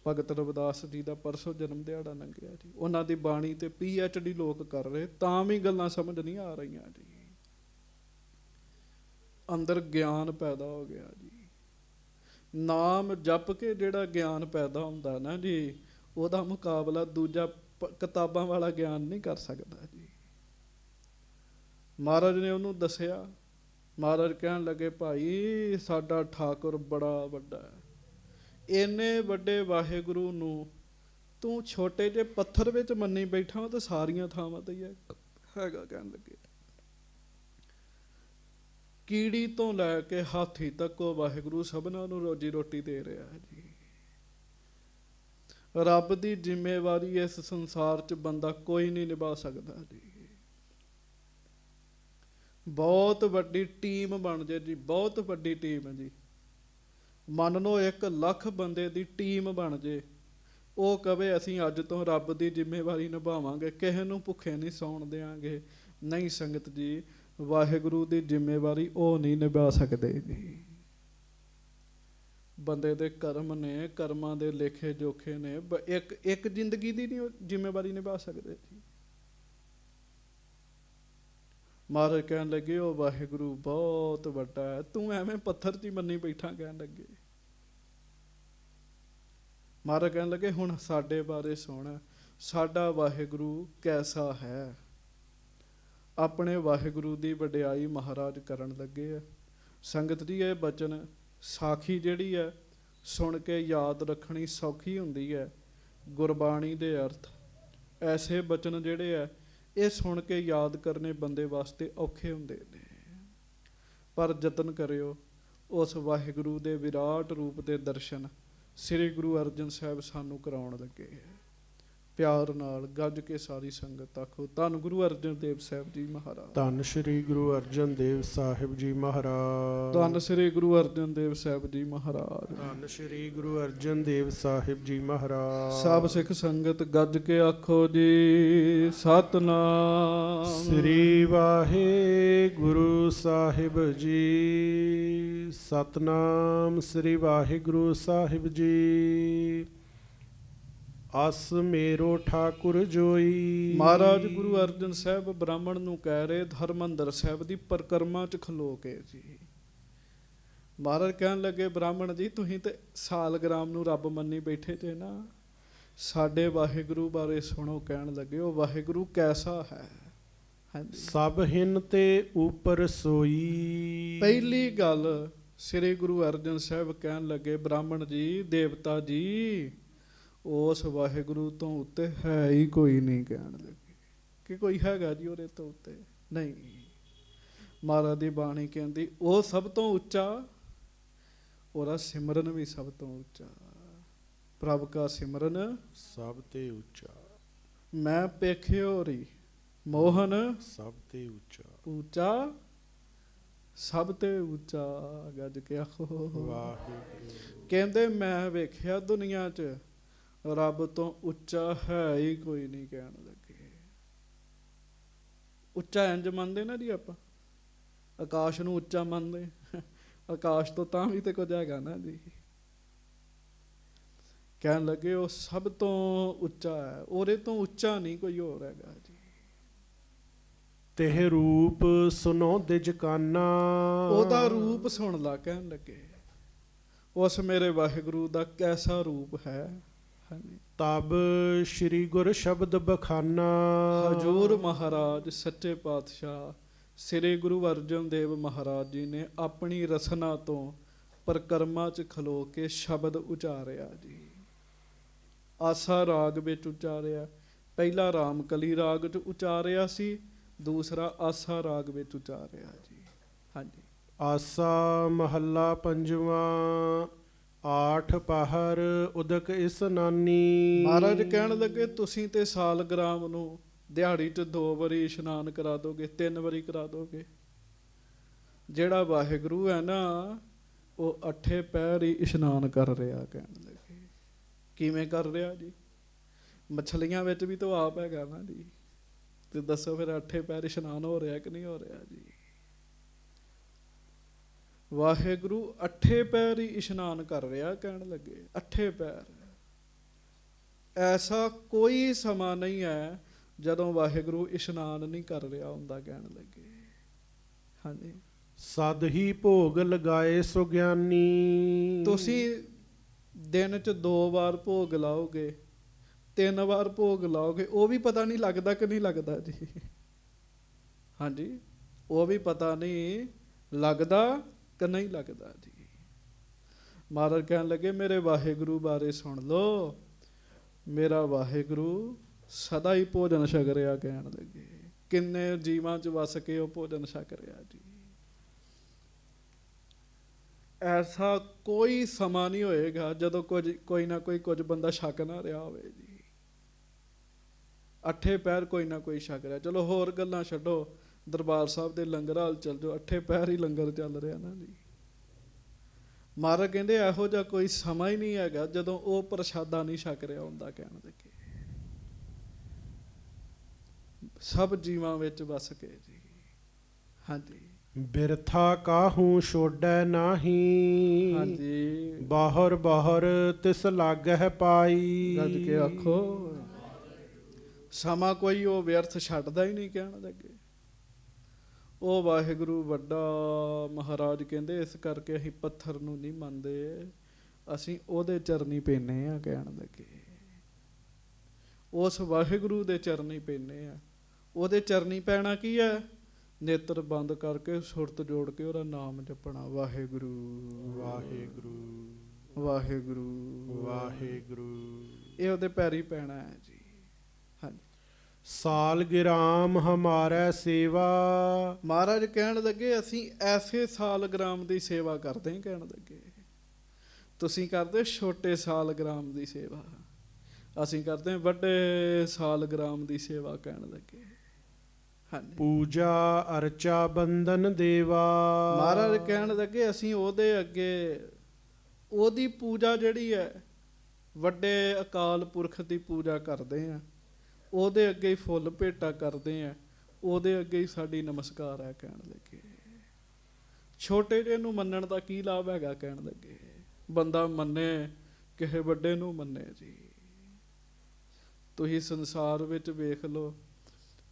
Speaker 1: ਭਗਤ ਰਵਿਦਾਸ ਜੀ ਦਾ ਪਰਸੋਂ ਜਨਮ ਦਿਹਾੜਾ ਲੰਘਿਆ ਜੀ, ਉਹਨਾਂ ਦੀ ਬਾਣੀ ਤੇ PhD ਲੋਕ ਕਰ ਰਹੇ, ਤਾਂ ਵੀ ਗੱਲਾਂ ਸਮਝ ਨਹੀਂ ਆ ਰਹੀਆਂ ਜੀ। ਅੰਦਰ ਗਿਆਨ ਪੈਦਾ ਹੋ ਗਿਆ ਜੀ। ਨਾਮ ਜਪ ਕੇ ਜਿਹੜਾ ਗਿਆਨ ਪੈਦਾ ਹੁੰਦਾ ਨਾ ਜੀ, ਉਹਦਾ ਮੁਕਾਬਲਾ ਦੂਜਾ ਕਿਤਾਬਾਂ ਵਾਲਾ ਗਿਆਨ ਨਹੀਂ ਕਰ ਸਕਦਾ ਜੀ। ਮਹਾਰਾਜ ਨੇ ਉਹਨੂੰ ਦੱਸਿਆ। ਮਹਾਰਾਜ ਕਹਿਣ ਲੱਗੇ, ਭਾਈ ਸਾਡਾ ਠਾਕੁਰ ਬੜਾ ਵੱਡਾ ਹੈ, ਇੰਨੇ ਵੱਡੇ ਵਾਹਿਗੁਰੂ ਨੂੰ ਤੂੰ ਛੋਟੇ ਜਿਹੇ ਪੱਥਰ ਵਿੱਚ ਮੰਨੀ ਬੈਠਾ, ਉਹ ਤਾਂ ਸਾਰੀਆਂ ਥਾਵਾਂ ਤੇ ਹੀ ਹੈਗਾ। ਕਹਿਣ ਲੱਗੇ, ਕੀੜੀ ਤੋਂ ਲੈ ਕੇ ਹਾਥੀ ਤੱਕ ਉਹ ਵਾਹਿਗੁਰੂ ਸਭਨਾਂ ਨੂੰ ਰੋਜੀ ਰੋਟੀ ਦੇ ਰਿਹਾ ਹੈ ਜੀ। ਰੱਬ ਦੀ ਜ਼ਿੰਮੇਵਾਰੀ ਇਸ ਸੰਸਾਰ 'ਚ ਬੰਦਾ ਕੋਈ ਨਹੀਂ ਨਿਭਾ ਸਕਦਾ ਜੀ। ਬਹੁਤ ਵੱਡੀ ਟੀਮ ਬਣ ਜੇ ਜੀ, ਬਹੁਤ ਵੱਡੀ ਟੀਮ ਹੈ ਜੀ। ਮੰਨ ਲਓ 1 ਲੱਖ ਬੰਦੇ ਦੀ ਟੀਮ ਬਣ ਜੇ, ਉਹ ਕਵੇ ਅਸੀਂ ਅੱਜ ਤੋਂ ਰੱਬ ਦੀ ਜ਼ਿੰਮੇਵਾਰੀ ਨਿਭਾਵਾਂਗੇ, ਕਿਸੇ ਨੂੰ ਭੁੱਖੇ ਨਹੀਂ ਸੌਣ ਦਿਆਂਗੇ। ਨਹੀਂ ਸੰਗਤ ਜੀ, ਵਾਹਿਗੁਰੂ ਦੀ ਜ਼ਿੰਮੇਵਾਰੀ ਉਹ ਨਹੀਂ ਨਿਭਾ ਸਕਦੇ ਜੀ। ਬੰਦੇ ਦੇ ਕਰਮ ਨੇ, ਕਰਮਾਂ ਦੇ ਲੇਖੇ ਜੋਖੇ ਨੇ। ਇੱਕ ਜ਼ਿੰਦਗੀ ਦੀ ਨਹੀਂ ਜ਼ਿੰਮੇਵਾਰੀ ਨਿਭਾ ਸਕਦੇ ਜੀ। ਮਹਾਰਾਜ ਕਹਿਣ ਲੱਗੇ ਉਹ ਵਾਹਿਗੁਰੂ ਬਹੁਤ ਵੱਡਾ ਹੈ, ਤੂੰ ਐਵੇਂ ਪੱਥਰ 'ਚ ਹੀ ਮੰਨੀ ਬੈਠਾ। ਕਹਿਣ ਲੱਗੇ, ਮਹਾਰਾਜ ਕਹਿਣ ਲੱਗੇ ਹੁਣ ਸਾਡੇ ਬਾਰੇ ਸੁਣ, ਸਾਡਾ ਵਾਹਿਗੁਰੂ ਕੈਸਾ ਹੈ। ਆਪਣੇ ਵਾਹਿਗੁਰੂ ਦੀ ਵਡਿਆਈ ਮਹਾਰਾਜ ਕਰਨ ਲੱਗੇ ਆ। ਸੰਗਤ ਜੀ, ਇਹ ਬਚਨ ਸਾਖੀ ਜਿਹੜੀ ਹੈ ਸੁਣ ਕੇ ਯਾਦ ਰੱਖਣੀ ਸੌਖੀ ਹੁੰਦੀ ਹੈ। ਗੁਰਬਾਣੀ ਦੇ ਅਰਥ ਐਸੇ ਬਚਨ ਜਿਹੜੇ ਹੈ ਇਹ ਸੁਣ ਕੇ ਯਾਦ ਕਰਨੇ ਬੰਦੇ ਵਾਸਤੇ ਔਖੇ ਹੁੰਦੇ ਨੇ। ਪਰ ਯਤਨ ਕਰਿਓ ਉਸ ਵਾਹਿਗੁਰੂ ਦੇ ਵਿਰਾਟ ਰੂਪ ਦੇ ਦਰਸ਼ਨ ਸ੍ਰੀ ਗੁਰੂ ਅਰਜਨ ਸਾਹਿਬ ਸਾਨੂੰ ਕਰਾਉਣ ਲੱਗੇ ਹੈ। ਪਿਆਰ ਨਾਲ ਗੱਜ ਕੇ ਸਾਰੀ ਸੰਗਤ ਆਖੋ, ਧੰਨ ਗੁਰੂ ਅਰਜਨ ਦੇਵ ਸਾਹਿਬ ਜੀ ਮਹਾਰਾਜ।
Speaker 2: ਧੰਨ ਸ਼੍ਰੀ ਗੁਰੂ ਅਰਜਨ ਦੇਵ ਸਾਹਿਬ ਜੀ ਮਹਾਰਾਜ।
Speaker 1: ਧੰਨ ਸ੍ਰੀ ਗੁਰੂ ਅਰਜਨ ਦੇਵ ਸਾਹਿਬ ਜੀ ਮਹਾਰਾਜ।
Speaker 2: ਧੰਨ ਸ਼੍ਰੀ ਗੁਰੂ ਅਰਜਨ ਦੇਵ ਸਾਹਿਬ ਜੀ ਮਹਾਰਾਜ।
Speaker 1: ਸਭ ਸਿੱਖ ਸੰਗਤ ਗੱਜ ਕੇ ਆਖੋ ਜੀ, ਸਤਨਾਮ
Speaker 2: ਸ੍ਰੀ ਵਾਹਿਗੁਰੂ ਸਾਹਿਬ ਜੀ। ਸਤਨਾਮ ਸ੍ਰੀ ਵਾਹਿਗੁਰੂ ਸਾਹਿਬ ਜੀ। ਅਸ ਮੇਰੋ ਠਾਕੁਰ ਜੋਈ।
Speaker 1: ਮਹਾਰਾਜ ਗੁਰੂ ਅਰਜਨ ਸਾਹਿਬ ਬ੍ਰਾਹਮਣ ਨੂੰ ਕਹਿ ਰਹੇ ਹਰਿਮੰਦਰ ਸਾਹਿਬ ਦੀ ਪਰਿਕਰਮਾ 'ਚ ਖਲੋ ਕੇ ਜੀ। ਮਹਾਰਾਜ ਕਹਿਣ ਲੱਗੇ ਬ੍ਰਾਹਮਣ ਜੀ, ਤੁਸੀਂ ਤੇ ਸਾਲਗ੍ਰਾਮ ਨੂੰ ਰੱਬ ਮੰਨੀ ਬੈਠੇ ਜੇ ਨਾ, ਸਾਡੇ ਵਾਹਿਗੁਰੂ ਬਾਰੇ ਸੁਣੋ। ਕਹਿਣ ਲੱਗੇ ਉਹ ਵਾਹਿਗੁਰੂ ਕੈਸਾ ਹੈ। ਹਾਂਜੀ,
Speaker 2: ਸਭ ਹਿਨ ਤੇ ਉਪਰ ਸੋਈ।
Speaker 1: ਪਹਿਲੀ ਗੱਲ ਸ੍ਰੀ ਗੁਰੂ ਅਰਜਨ ਸਾਹਿਬ ਕਹਿਣ ਲੱਗੇ ਬ੍ਰਾਹਮਣ ਜੀ, ਦੇਵਤਾ ਜੀ, ਉਸ ਵਾਹਿਗੁਰੂ ਤੋਂ ਉੱਤੇ ਹੈ ਹੀ ਕੋਈ ਨਹੀਂ। ਕਹਿਣ ਲੱਗੇ ਕਿ ਕੋਈ ਹੈਗਾ ਜੀ ਉਹਦੇ ਤੋਂ ਉੱਤੇ? ਨਹੀਂ। ਮਹਾਰਾਜ ਦੀ ਬਾਣੀ ਕਹਿੰਦੀ ਉਹ ਸਭ ਤੋਂ ਉੱਚਾ, ਉਹਦਾ ਸਿਮਰਨ ਵੀ ਸਭ ਤੋਂ ਉੱਚਾ। ਪ੍ਰਭ ਕਾ ਸਿਮਰਨ
Speaker 2: ਸਭ ਤੇ ਉੱਚਾ।
Speaker 1: ਮੈਂ ਪੇਖਿਓ ਰੀ ਮੋਹਨ
Speaker 2: ਸਭ ਤੇ ਉੱਚਾ।
Speaker 1: ਉੱਚਾ ਸਭ ਤੇ ਉੱਚਾ। ਗੱਜ ਕੇ ਆਖੋ
Speaker 2: ਵਾਹਿਗੁਰੂ।
Speaker 1: ਕਹਿੰਦੇ ਮੈਂ ਵੇਖਿਆ ਦੁਨੀਆ 'ਚ ਰੱਬ ਤੋਂ ਉੱਚਾ ਹੈ ਹੀ ਕੋਈ ਨਹੀਂ। ਕਹਿਣ ਲੱਗੇ ਉੱਚਾ ਇੰਜ ਮੰਨਦੇ ਨਾ ਜੀ ਆਪਾਂ, ਆਕਾਸ਼ ਨੂੰ ਉੱਚਾ ਮੰਨਦੇ, ਆਕਾਸ਼ ਤੋਂ ਤਾਂ ਵੀ ਤੇ ਕੁਝ ਹੈਗਾ ਨਾ ਜੀ। ਕਹਿਣ ਲੱਗੇ ਉਹ ਸਭ ਤੋਂ ਉੱਚਾ ਹੈ, ਉਹਦੇ ਤੋਂ ਉੱਚਾ ਨਹੀਂ ਕੋਈ ਹੋਰ ਹੈਗਾ ਜੀ।
Speaker 2: ਤਿਹ ਰੂਪ ਸੁਨੋ ਦਿਜ ਕਾਨਾ।
Speaker 1: ਉਹਦਾ ਰੂਪ ਸੁਣ ਲਾ। ਕਹਿਣ ਲੱਗੇ ਉਸ ਮੇਰੇ ਵਾਹਿਗੁਰੂ ਦਾ ਕੈਸਾ ਰੂਪ ਹੈ।
Speaker 2: ਤਬ ਸ਼੍ਰੀ ਗੁਰ ਸ਼ਬਦ ਬਖਾਨਾ।
Speaker 1: ਹਜੂਰ ਮਹਾਰਾਜ ਸੱਚੇ ਪਾਤਸ਼ਾਹ ਸ੍ਰੀ ਗੁਰੂ ਅਰਜਨ ਦੇਵ ਮਹਾਰਾਜ ਜੀ ਨੇ ਆਪਣੀ ਰਸਨਾ ਤੋਂ ਪਰਿਕਰਮਾ 'ਚ ਖਲੋ ਕੇ ਸ਼ਬਦ ਉਚਾਰਿਆ ਜੀ। ਆਸਾ ਰਾਗ ਵਿੱਚ ਉਚਾਰਿਆ। ਪਹਿਲਾ ਰਾਮਕਲੀ ਰਾਗ 'ਚ ਉਚਾਰਿਆ ਸੀ, ਦੂਸਰਾ ਆਸਾ ਰਾਗ ਵਿੱਚ ਉਚਾਰਿਆ ਜੀ। ਹਾਂਜੀ।
Speaker 2: ਆਸਾ ਮਹੱਲਾ ਪੰਜਵਾਂ। ਆਠ ਪਹਰ ਉਦਕ ਇਸਨਾਨੀ।
Speaker 1: ਮਹਾਰਾਜ ਕਹਿਣ ਲੱਗੇ ਤੁਸੀਂ ਤੇ ਸਾਲਗ੍ਰਾਮ ਨੂੰ ਦਿਹਾੜੀ 'ਚ 2 ਵਾਰੀ ਇਸ਼ਨਾਨ ਕਰਾ ਦੋਗੇ, 3 ਵਾਰੀ ਕਰਾ ਦੋਗੇ। ਜਿਹੜਾ ਵਾਹਿਗੁਰੂ ਹੈ ਨਾ ਉਹ 8 ਪਹਿਰ ਹੀ ਇਸ਼ਨਾਨ ਕਰ ਰਿਹਾ। ਕਹਿਣ ਲੱਗੇ ਕਿਵੇਂ ਕਰ ਰਿਹਾ ਜੀ? ਮੱਛਲੀਆਂ ਵਿੱਚ ਵੀ ਤਾਂ ਆਪ ਹੈਗਾ ਨਾ ਜੀ। ਤੇ ਦੱਸੋ ਫਿਰ 8 ਪਹਿਰ ਇਸ਼ਨਾਨ ਹੋ ਰਿਹਾ ਕਿ ਨਹੀਂ ਹੋ ਰਿਹਾ ਜੀ? ਵਾਹਿਗੁਰੂ 8 ਪਹਿਰ ਹੀ ਇਸ਼ਨਾਨ ਕਰ ਰਿਹਾ। ਕਹਿਣ ਲੱਗੇ 8 ਪਹਿਰ। ਐਸਾ ਕੋਈ ਸਮਾਂ ਨਹੀਂ ਹੈ ਜਦੋਂ ਵਾਹਿਗੁਰੂ ਇਸ਼ਨਾਨ ਨਹੀਂ ਕਰ ਰਿਹਾ ਹੁੰਦਾ। ਕਹਿਣ ਲੱਗੇ ਹਾਂਜੀ।
Speaker 2: ਸਦ ਹੀ ਭੋਗ ਲਗਾਏ ਸੁਗਿਆਨੀ।
Speaker 1: ਤੁਸੀਂ ਦਿਨ 'ਚ 2 ਵਾਰ ਭੋਗ ਲਾਓਗੇ, 3 ਵਾਰ ਭੋਗ ਲਾਓਗੇ, ਉਹ ਵੀ ਪਤਾ ਨਹੀਂ ਲੱਗਦਾ ਕਿ ਨਹੀਂ ਲੱਗਦਾ ਜੀ। ਹਾਂਜੀ, ਉਹ ਵੀ ਪਤਾ ਨਹੀਂ ਲੱਗਦਾ ਕਿ ਨਹੀਂ ਲੱਗਦਾ ਜੀ। ਮਹਾਰਾਜ ਕਹਿਣ ਲੱਗੇ ਮੇਰੇ ਵਾਹਿਗੁਰੂ ਬਾਰੇ ਸੁਣ ਲਓ। ਮੇਰਾ ਵਾਹਿਗੁਰੂ ਸਦਾ ਹੀ ਭੋਜਨ ਛਕ ਰਿਹਾ। ਕਹਿਣ ਲੱਗੇ ਕਿੰਨੇ ਜੀਵਾਂ 'ਚ ਵਸ ਕੇ ਉਹ ਭੋਜਨ ਛਕ ਰਿਹਾ ਜੀ। ਐਸਾ ਕੋਈ ਸਮਾਂ ਨਹੀਂ ਹੋਏਗਾ ਜਦੋਂ ਕੋਈ ਨਾ ਕੋਈ ਕੁਝ ਬੰਦਾ ਛਕ ਨਾ ਰਿਹਾ ਹੋਵੇ ਜੀ। 8 ਪਹਿਰ ਕੋਈ ਨਾ ਕੋਈ ਛਕ ਰਿਹਾ। ਚਲੋ ਹੋਰ ਗੱਲਾਂ ਛੱਡੋ, ਦਰਬਾਰ ਸਾਹਿਬ ਦੇ ਲੰਗਰ ਹਾਲ ਚੱਲ ਜਾਓ, 8 ਪਹਿਰ ਹੀ ਲੰਗਰ ਚੱਲ ਰਿਹਾ ਨਾ ਜੀ। ਮਹਾਰਾਜ ਕਹਿੰਦੇ ਇਹੋ ਜਿਹਾ ਕੋਈ ਸਮਾਂ ਹੀ ਨਹੀਂ ਹੈਗਾ ਜਦੋਂ ਉਹ ਪ੍ਰਸ਼ਾਦਾ ਨਹੀਂ ਛਕ ਰਿਹਾ ਹੁੰਦਾ। ਕਹਿਣ ਲੱਗੇ ਸਭ ਜੀਵਾਂ ਵਿੱਚ ਵਸ ਕੇ ਜੀ। ਹਾਂਜੀ
Speaker 2: ਬਿਰਥਾ ਕਾਹੂ ਛੋੜੈ ਨਾਹੀ,
Speaker 1: ਹਾਂਜੀ
Speaker 2: ਬਾਹਰ ਬਾਹਰ ਤਿਸ ਲਾਗਹਿ ਪਾਈ।
Speaker 1: ਗੱਜ ਕੇ ਆਖੋ ਸਮਾਂ ਕੋਈ ਉਹ ਵਿਅਰਥ ਛੱਡਦਾ ਹੀ ਨਹੀਂ। ਕਹਿਣ ਲੱਗੇ ਉਹ ਵਾਹਿਗੁਰੂ ਵੱਡਾ। ਮਹਾਰਾਜ ਕਹਿੰਦੇ ਇਸ ਕਰਕੇ ਅਸੀਂ ਪੱਥਰ ਨੂੰ ਨਹੀਂ ਮੰਨਦੇ, ਅਸੀਂ ਉਹਦੇ ਚਰਨੀ ਪੈਨੇ ਆ। ਕਹਿਣ ਲੱਗੇ ਉਸ ਵਾਹਿਗੁਰੂ ਦੇ ਚਰਨੀ ਪੈਨੇ ਆ। ਉਹਦੇ ਚਰਨੀ ਪੈਣਾ ਕੀ ਹੈ? ਨੇਤਰ ਬੰਦ ਕਰਕੇ ਸੁਰਤ ਜੋੜ ਕੇ ਉਹਦਾ ਨਾਮ ਜਪਣਾ, ਵਾਹਿਗੁਰੂ
Speaker 2: ਵਾਹਿਗੁਰੂ
Speaker 1: ਵਾਹਿਗੁਰੂ
Speaker 2: ਵਾਹਿਗੁਰੂ।
Speaker 1: ਇਹ ਉਹਦੇ ਪੈਰੀ ਪੈਣਾ ਹੈ ਜੀ। ਹਾਂਜੀ
Speaker 2: ਸਾਲਗ੍ਰਾਮ ਹਮਾਰਾ ਸੇਵਾ।
Speaker 1: ਮਹਾਰਾਜ ਕਹਿਣ ਲੱਗੇ ਅਸੀਂ ਐਸੇ ਸਾਲਗ੍ਰਾਮ ਦੀ ਸੇਵਾ ਕਰਦੇ ਹਾਂ। ਕਹਿਣ ਲੱਗੇ ਤੁਸੀਂ ਕਰਦੇ ਛੋਟੇ ਸਾਲਗ੍ਰਾਮ ਦੀ ਸੇਵਾ, ਅਸੀਂ ਕਰਦੇ ਵੱਡੇ ਸਾਲਗ੍ਰਾਮ ਦੀ ਸੇਵਾ। ਕਹਿਣ ਲੱਗੇ ਹਾਂਜੀ
Speaker 2: ਪੂਜਾ ਅਰਚਾ ਬੰਦਨ ਦੇਵਾ।
Speaker 1: ਮਹਾਰਾਜ ਕਹਿਣ ਲੱਗੇ ਅਸੀਂ ਉਹਦੇ ਅੱਗੇ ਉਹਦੀ ਪੂਜਾ ਜਿਹੜੀ ਹੈ, ਵੱਡੇ ਅਕਾਲ ਪੁਰਖ ਦੀ ਪੂਜਾ ਕਰਦੇ ਹਾਂ। ਉਹਦੇ ਅੱਗੇ ਹੀ ਫੁੱਲ ਭੇਟਾ ਕਰਦੇ ਆ, ਉਹਦੇ ਅੱਗੇ ਹੀ ਸਾਡੀ ਨਮਸਕਾਰ ਹੈ। ਕਹਿਣ ਲੱਗੇ ਛੋਟੇ ਜਿਹੇ ਨੂੰ ਮੰਨਣ ਦਾ ਕੀ ਲਾਭ ਹੈਗਾ? ਕਹਿਣ ਲੱਗੇ ਬੰਦਾ ਮੰਨੇ ਕਿਸੇ ਵੱਡੇ ਨੂੰ ਮੰਨੇ ਜੀ। ਤੁਸੀਂ ਸੰਸਾਰ ਵਿੱਚ ਵੇਖ ਲਓ,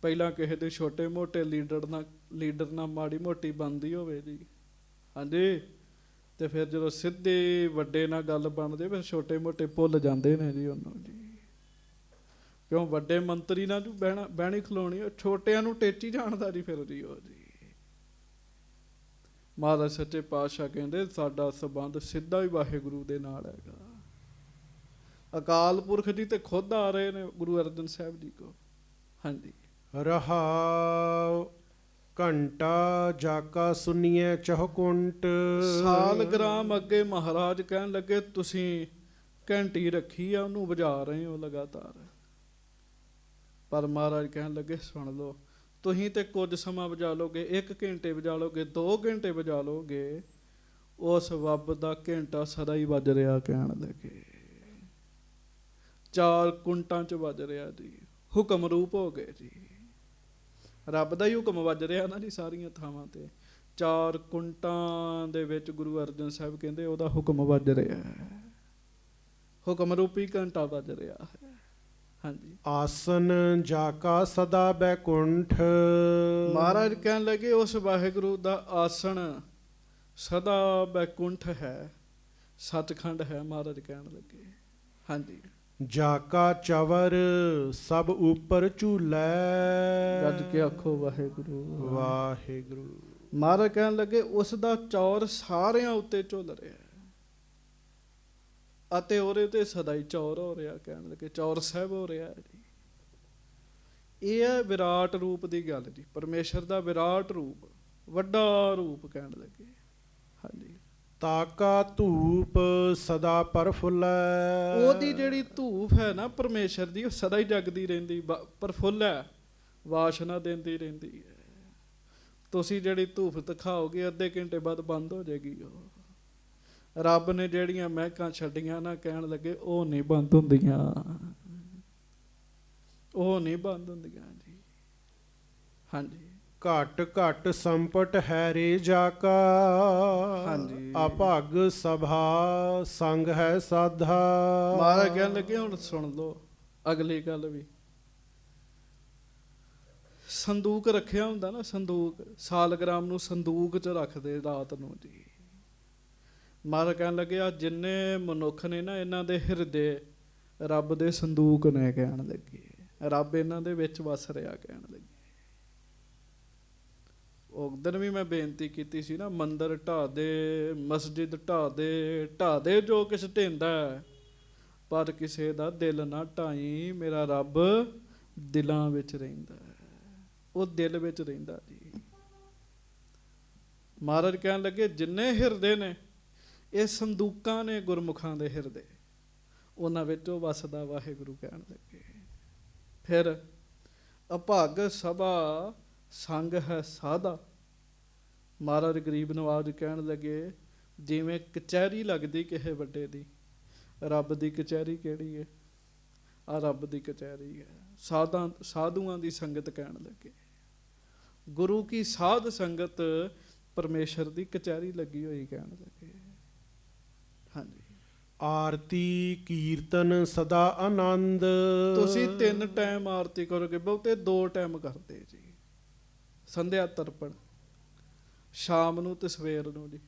Speaker 1: ਪਹਿਲਾਂ ਕਿਸੇ ਦੇ ਛੋਟੇ ਮੋਟੇ ਲੀਡਰ ਨਾਲ ਮਾੜੀ ਮੋਟੀ ਬਣਦੀ ਹੋਵੇ ਜੀ, ਹਾਂਜੀ, ਤੇ ਫਿਰ ਜਦੋਂ ਸਿੱਧੇ ਵੱਡੇ ਨਾਲ ਗੱਲ ਬਣਦੇ ਫਿਰ ਛੋਟੇ ਮੋਟੇ ਭੁੱਲ ਜਾਂਦੇ ਨੇ ਜੀ ਉਹਨੂੰ ਜੀ। ਕਿਉਂ? ਵੱਡੇ ਮੰਤਰੀ ਨਾਲ ਜੋ ਬਹਿਣੀ ਖਲੋਣੀ, ਉਹ ਛੋਟਿਆਂ ਨੂੰ ਟੇਚੀ ਜਾਣਦਾ ਜੀ ਫਿਰ ਜੀ ਉਹ ਜੀ। ਮਹਾਰਾਜ ਸੱਚੇ ਪਾਤਸ਼ਾਹ ਕਹਿੰਦੇ ਸਾਡਾ ਸੰਬੰਧ ਸਿੱਧਾ ਹੀ ਵਾਹਿਗੁਰੂ ਦੇ ਨਾਲ ਹੈਗਾ। ਅਕਾਲ ਪੁਰਖ ਜੀ ਤੇ ਖੁਦ ਆ ਰਹੇ ਨੇ ਗੁਰੂ ਅਰਜਨ ਸਾਹਿਬ ਜੀ ਕੋ। ਹਾਂਜੀ
Speaker 2: ਰਹਾਉ ਘੰਟਾ ਜਾਕਾ ਸੁਨੀਐ ਚਹੁਕੁੰਟ।
Speaker 1: ਸਾਲਗ੍ਰਾਮ ਅੱਗੇ ਮਹਾਰਾਜ ਕਹਿਣ ਲੱਗੇ ਤੁਸੀਂ ਘੰਟੀ ਰੱਖੀ ਆ, ਉਹਨੂੰ ਵਜਾ ਰਹੇ ਹੋ ਲਗਾਤਾਰ। ਪਰ ਮਹਾਰਾਜ ਕਹਿਣ ਲੱਗੇ ਸੁਣ ਲਓ, ਤੁਸੀਂ ਤੇ ਕੁਝ ਸਮਾਂ ਵਜਾ ਲੋਗੇ, 1 ਘੰਟੇ ਵਜਾ ਲੋਗੇ, 2 ਘੰਟੇ ਵਜਾ ਲੋਗੇ, ਉਸ ਰੱਬ ਦਾ ਘੰਟਾ ਸਦਾ ਹੀ ਵੱਜ ਰਿਹਾ। ਕਹਿਣ ਲੱਗੇ 4 ਕੁੰਟਾਂ 'ਚ ਵੱਜ ਰਿਹਾ ਜੀ। ਹੁਕਮ ਰੂਪ ਹੋ ਗਏ ਜੀ, ਰੱਬ ਦਾ ਹੀ ਹੁਕਮ ਵੱਜ ਰਿਹਾ ਨਾ ਜੀ ਸਾਰੀਆਂ ਥਾਵਾਂ ਤੇ। 4 ਕੁੰਟਾਂ ਦੇ ਵਿੱਚ ਗੁਰੂ ਅਰਜਨ ਸਾਹਿਬ ਕਹਿੰਦੇ ਉਹਦਾ ਹੁਕਮ ਵੱਜ ਰਿਹਾ ਹੈ, ਹੁਕਮ ਰੂਪੀ ਘੰਟਾ ਵੱਜ ਰਿਹਾ ਹੈ। ਹਾਂਜੀ
Speaker 2: ਆਸਨ ਜਾਕਾ ਸਦਾ ਬੈਕੁੰਠ।
Speaker 1: ਮਹਾਰਾਜ ਕਹਿਣ ਲੱਗੇ ਉਸ ਵਾਹਿਗੁਰੂ ਦਾ ਆਸਣ ਸਦਾ ਬੈਕੁੰਠ ਹੈ, ਸੱਚਖੰਡ ਹੈ। ਮਹਾਰਾਜ ਕਹਿਣ ਲੱਗੇ ਹਾਂਜੀ
Speaker 2: ਜਾਕਾ ਚਵਰ ਸਭ ਉੱਪਰ ਝੂਲੈ।
Speaker 1: ਗੱਜ ਕੇ ਆਖੋ ਵਾਹਿਗੁਰੂ
Speaker 2: ਵਾਹਿਗੁਰੂ।
Speaker 1: ਮਹਾਰਾਜ ਕਹਿਣ ਲੱਗੇ ਉਸ ਦਾ ਚੌਰ ਸਾਰਿਆਂ ਉੱਤੇ ਝੁੱਲ ਰਿਹਾ ਅਤੇ ਉਹਦੇ ਤੇ ਸਦਾ ਹੀ ਚੌਰ ਹੋ ਰਿਹਾ। ਕਹਿਣ ਲੱਗੇ ਚੌਰ ਸਾਹਿਬ ਹੋ ਰਿਹਾ ਜੀ। ਇਹ ਹੈ ਵਿਰਾਟ ਰੂਪ ਦੀ ਗੱਲ ਜੀ, ਪਰਮੇਸ਼ਰ ਦਾ ਵਿਰਾਟ ਰੂਪ, ਵੱਡਾ ਰੂਪ। ਕਹਿਣ ਲੱਗੇ ਹਾਂਜੀ
Speaker 2: ਤਾਕਾ ਧੂਪ ਸਦਾ ਪਰਫੁੱਲੈ।
Speaker 1: ਉਹਦੀ ਜਿਹੜੀ ਧੂਫ ਹੈ ਨਾ ਪਰਮੇਸ਼ਰ ਦੀ, ਉਹ ਸਦਾ ਹੀ ਜਗਦੀ ਰਹਿੰਦੀ, ਪ੍ਰਫੁੱਲ ਹੈ, ਵਾਸ਼ਨਾ ਦਿੰਦੀ ਰਹਿੰਦੀ ਹੈ। ਤੁਸੀਂ ਜਿਹੜੀ ਧੂਫ ਦਿਖਾਓਗੇ ਅੱਧੇ ਘੰਟੇ ਬਾਅਦ ਬੰਦ ਹੋ ਜਾਏਗੀ। ਉਹ ਰੱਬ ਨੇ ਜਿਹੜੀਆਂ ਮਹਿਕਾਂ ਛੱਡੀਆਂ ਨਾ, ਕਹਿਣ ਲੱਗੇ ਉਹ ਨਹੀਂ ਬੰਦ ਹੁੰਦੀਆਂ, ਉਹ ਨਹੀਂ ਬੰਦ ਹੁੰਦੀਆਂ ਜੀ। ਹਾਂਜੀ
Speaker 2: ਘਟ ਘਟ ਸੰਪਟ ਹੈ ਰੇ ਜਾਕਾ।
Speaker 1: ਹਾਂਜੀ
Speaker 2: ਅਭਗ ਸਭਾ ਸੰਗ ਹੈ ਸਾਧਾ।
Speaker 1: ਮਹਾਰਾਜ ਕਹਿਣ ਲੱਗੇ ਹੁਣ ਸੁਣ ਲਓ ਅਗਲੀ ਗੱਲ ਵੀ। ਸੰਦੂਕ ਰੱਖਿਆ ਹੁੰਦਾ ਨਾ, ਸੰਦੂਕ, ਸਾਲਗ੍ਰਾਮ ਨੂੰ ਸੰਦੂਕ 'ਚ ਰੱਖਦੇ ਰਾਤ ਨੂੰ ਜੀ। ਮਹਾਰਾਜ ਕਹਿਣ ਲੱਗੇ ਆ ਜਿੰਨੇ ਮਨੁੱਖ ਨੇ ਨਾ, ਇਹਨਾਂ ਦੇ ਹਿਰਦੇ ਰੱਬ ਦੇ ਸੰਦੂਕ ਨੇ। ਕਹਿਣ ਲੱਗੇ ਰੱਬ ਇਹਨਾਂ ਦੇ ਵਿੱਚ ਵਸ ਰਿਹਾ। ਕਹਿਣ ਲੱਗੇ ਉਸ ਦਿਨ ਵੀ ਮੈਂ ਬੇਨਤੀ ਕੀਤੀ ਸੀ ਨਾ, ਮੰਦਰ ਢਾਹ ਦੇ, ਮਸਜਿਦ ਢਾਹ ਦੇ ਜੋ ਕਿਛ ਢਹਿੰਦਾ, ਪਰ ਕਿਸੇ ਦਾ ਦਿਲ ਨਾ ਢਾਈ, ਮੇਰਾ ਰੱਬ ਦਿਲਾਂ ਵਿੱਚ ਰਹਿੰਦਾ, ਉਹ ਦਿਲ ਵਿੱਚ ਰਹਿੰਦਾ ਜੀ। ਮਹਾਰਾਜ ਕਹਿਣ ਲੱਗੇ ਜਿੰਨੇ ਹਿਰਦੇ ਨੇ ਇਹ ਸੰਦੂਕਾਂ ਨੇ ਗੁਰਮੁਖਾਂ ਦੇ ਹਿਰਦੇ, ਉਹਨਾਂ ਵਿੱਚੋਂ ਵਸਦਾ ਵਾਹਿਗੁਰੂ। ਕਹਿਣ ਲੱਗੇ ਫਿਰ ਅਭਾਗ ਸਭਾ ਸੰਗ ਹੈ ਸਾਧਾ। ਮਹਾਰਾਜ ਗਰੀਬ ਨਵਾਜ ਕਹਿਣ ਲੱਗੇ ਜਿਵੇਂ ਕਚਹਿਰੀ ਲੱਗਦੀ ਕਿਸੇ ਵੱਡੇ ਦੀ, ਰੱਬ ਦੀ ਕਚਹਿਰੀ ਕਿਹੜੀ ਹੈ? ਆ ਰੱਬ ਦੀ ਕਚਹਿਰੀ ਹੈ। ਸਾਧੂਆਂ ਦੀ ਸੰਗਤ ਕਹਿਣ ਲੱਗੇ, ਗੁਰੂ ਕੀ ਸਾਧ ਸੰਗਤ ਪਰਮੇਸ਼ਰ ਦੀ ਕਚਹਿਰੀ ਲੱਗੀ ਹੋਈ ਕਹਿਣ ਲੱਗੇ। ਹਾਂਜੀ,
Speaker 2: ਆਰਤੀ ਕੀਰਤਨ ਸਦਾ ਆਨੰਦ।
Speaker 1: ਤੁਸੀਂ 3 ਟਾਈਮ ਆਰਤੀ ਕਰੋਗੇ, ਬਹੁਤੇ 2 ਟਾਈਮ ਕਰਦੇ ਜੀ। ਸੰਧਿਆ ਤਰਪਣ ਸ਼ਾਮ ਨੂੰ ਤੇ ਸਵੇਰ ਨੂੰ ਜੀ,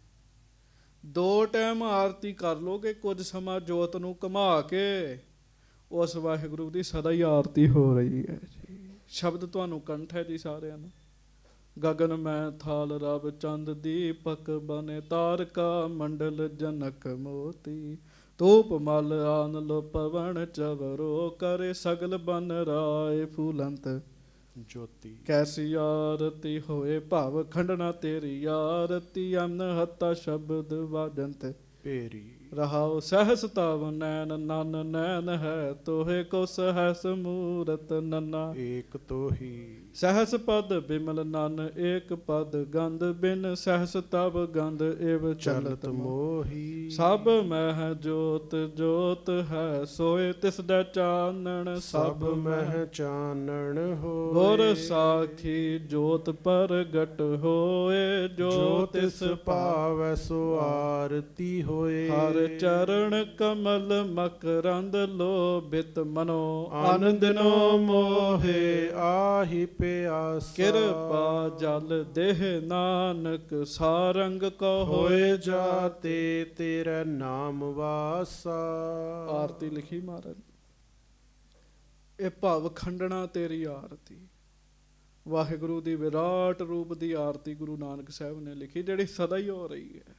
Speaker 1: 2 ਟਾਈਮ ਆਰਤੀ ਕਰ ਲੋਗੇ। ਕੁਝ ਸਮਾਂ ਜੋਤ ਨੂੰ ਘੁਮਾ ਕੇ ਉਸ ਵਾਹਿਗੁਰੂ ਦੀ ਸਦਾ ਹੀ ਆਰਤੀ ਹੋ ਰਹੀ ਹੈ ਜੀ। ਸ਼ਬਦ ਤੁਹਾਨੂੰ ਕੰਠ ਹੈ ਜੀ ਸਾਰਿਆਂ ਨੂੰ। ਗਗਨ ਮੈਂ ਥਾਲ ਰਬ ਚੰਦ ਦੀਪਕ ਬਨੇ ਤਾਰਕਾ ਮੰਡਲ ਜਨਕ ਮੋਤੀ ਧੂਪ ਮਲ ਆਨ ਲੋ ਪਵਨ ਚਵਰੋ ਕਰੇ ਸਗਲ ਬਨ ਰਾਏ ਫੂਲੰਤ
Speaker 2: ਜੋਤੀ।
Speaker 1: ਕੈਸੀ ਆਰਤੀ ਹੋਏ ਭਾਵ ਖੰਡਨਾ ਤੇਰੀ ਆਰਤੀ ਅਮਨ ਹੱਤਾ ਸ਼ਬਦ ਵਾਜੰਤ
Speaker 2: ਭੇਰੀ।
Speaker 1: ਰਹਾਉ ਸਹਸ ਤਵ ਨੈਣ ਨਨ ਨੈਣ ਹੈ ਤੋਹੇ ਕੋ ਸਹਸ ਮੂਰਤ ਨਨਾ
Speaker 2: ਏਕ ਤੋਹੀ।
Speaker 1: ਸਹਸ ਪਦ ਬਿਮਲ ਨਨ ਏਕ ਪਦ ਗੰਧ ਬਿਨ ਸਹਸ ਤਵ ਗੰਧ ਏਵ ਚਲਤ
Speaker 2: ਮੋਹੀ।
Speaker 1: ਸਭ ਮਹਿ ਜੋਤ ਜੋਤ ਹੈ ਸੋਏ ਤਿਸ ਦਾ ਚਾਨਣ
Speaker 2: ਸਭ ਮਹਿ ਚਾਨਣ ਹੋਏ।
Speaker 1: ਗੁਰ ਸਾਖੀ ਜੋਤ ਪ੍ਰਗਟ ਹੋਏ ਜੋ ਤਿਸ
Speaker 2: ਭਾਵੈ ਸੋ ਆਰਤੀ ਹੋਏ।
Speaker 1: ਹਰ ਚਰਨ ਕਮਲ ਮਕਰੰਦ ਲੋਭਿਤ ਮਨੋ
Speaker 2: ਆਨੰਦਨੋ ਮੋਹੇ ਆਹੀ ਪਿਆਸਾ।
Speaker 1: ਕਿਰਪਾ ਜਲ ਦੇਹ ਨਾਨਕ ਸਾਰੰਗ ਕੋ
Speaker 2: ਹੋਏ ਜਾਤੇ ਤੇਰਾ ਨਾਮ ਵਾਸਾ।
Speaker 1: ਆਰਤੀ ਲਿਖੀ ਮਹਾਰਾਜ, ਇਹ ਭਵ ਖੰਡਣਾ ਤੇਰੀ ਆਰਤੀ। ਵਾਹਿਗੁਰੂ ਦੀ ਵਿਰਾਟ ਰੂਪ ਦੀ ਆਰਤੀ ਗੁਰੂ ਨਾਨਕ ਸਾਹਿਬ ਨੇ ਲਿਖੀ, ਜਿਹੜੀ ਸਦਾ ਹੀ ਹੋ ਰਹੀ ਹੈ।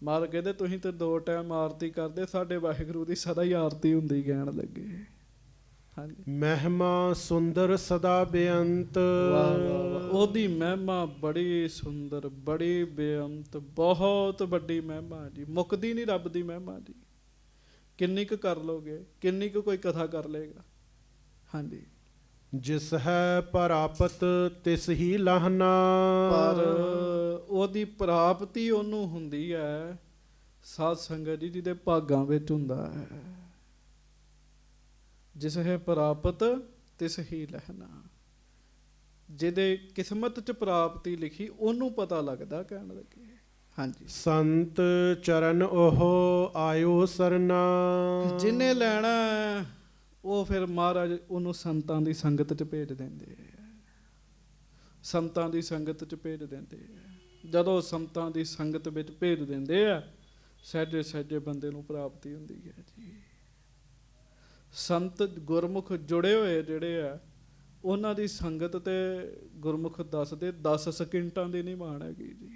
Speaker 1: ਮਹਾਰਾਜ ਕਹਿੰਦੇ ਤੁਸੀਂ ਤੇ 2 ਟਾਈਮ ਆਰਤੀ ਕਰਦੇ, ਸਾਡੇ ਵਾਹਿਗੁਰੂ ਦੀ ਸਦਾ ਹੀ ਆਰਤੀ ਹੁੰਦੀ ਕਹਿਣ ਲੱਗੇ। ਹਾਂਜੀ,
Speaker 2: ਮਹਿਮਾ ਸੁੰਦਰ ਸਦਾ ਬੇਅੰਤ।
Speaker 1: ਵਾਹ ਵਾਹ ਵਾਹ, ਉਹਦੀ ਮਹਿਮਾ ਬੜੀ ਸੁੰਦਰ ਬੜੀ ਬੇਅੰਤ, ਬਹੁਤ ਵੱਡੀ ਮਹਿਮਾ ਜੀ, ਮੁੱਕਦੀ ਨਹੀਂ ਰੱਬ ਦੀ ਮਹਿਮਾ ਜੀ। ਕਿੰਨੀ ਕੁ ਕਰ ਲੋਗੇ, ਕਿੰਨੀ ਕੁ ਕੋਈ ਕਥਾ ਕਰ ਲੇਗਾ। ਹਾਂਜੀ,
Speaker 2: ਜਿਸ ਹੈ ਪ੍ਰਾਪਤ ਤਿਸ ਹੀ ਲਾਹਨਾ।
Speaker 1: ਪਰ ਉਹਦੀ ਪ੍ਰਾਪਤੀ ਉਹਨੂੰ ਹੁੰਦੀ ਹੈ ਸਾਧ ਸੰਗਤ ਜੀ ਜਿਹਦੇ ਭਾਗਾਂ ਵਿੱਚ ਹੁੰਦਾ ਹੈ। ਜਿਸ ਹੈ ਪ੍ਰਾਪਤ ਤਿਸ ਹੀ ਲਹਿਣਾ, ਜਿਹਦੇ ਕਿਸਮਤ 'ਚ ਪ੍ਰਾਪਤੀ ਲਿਖੀ ਉਹਨੂੰ ਪਤਾ ਲੱਗਦਾ ਕਹਿਣ ਲੱਗੇ। ਹਾਂਜੀ,
Speaker 2: ਸੰਤ ਚਰਨ ਉਹ ਆਇਓ ਸਰਨਾ।
Speaker 1: ਜਿਹਨੇ ਲੈਣਾ ਉਹ ਫਿਰ ਮਹਾਰਾਜ ਉਹਨੂੰ ਸੰਤਾਂ ਦੀ ਸੰਗਤ 'ਚ ਭੇਜ ਦਿੰਦੇ ਆ। ਸੰਤਾਂ ਦੀ ਸੰਗਤ 'ਚ ਭੇਜ ਦਿੰਦੇ ਆ। ਜਦੋਂ ਸੰਤਾਂ ਦੀ ਸੰਗਤ ਵਿੱਚ ਭੇਜ ਦਿੰਦੇ ਆ, ਸਹਿਜੇ ਸਹਿਜੇ ਬੰਦੇ ਨੂੰ ਪ੍ਰਾਪਤੀ ਹੁੰਦੀ ਹੈ ਜੀ। ਸੰਤ ਗੁਰਮੁਖ ਜੁੜੇ ਹੋਏ ਜਿਹੜੇ ਆ, ਉਹਨਾਂ ਦੀ ਸੰਗਤ ਤੇ ਗੁਰਮੁਖ ਦੱਸਦੇ 10 ਸਕਿੰਟਾਂ ਦੀ ਨਹੀਂ ਮਾਣ ਹੈਗੀ ਜੀ।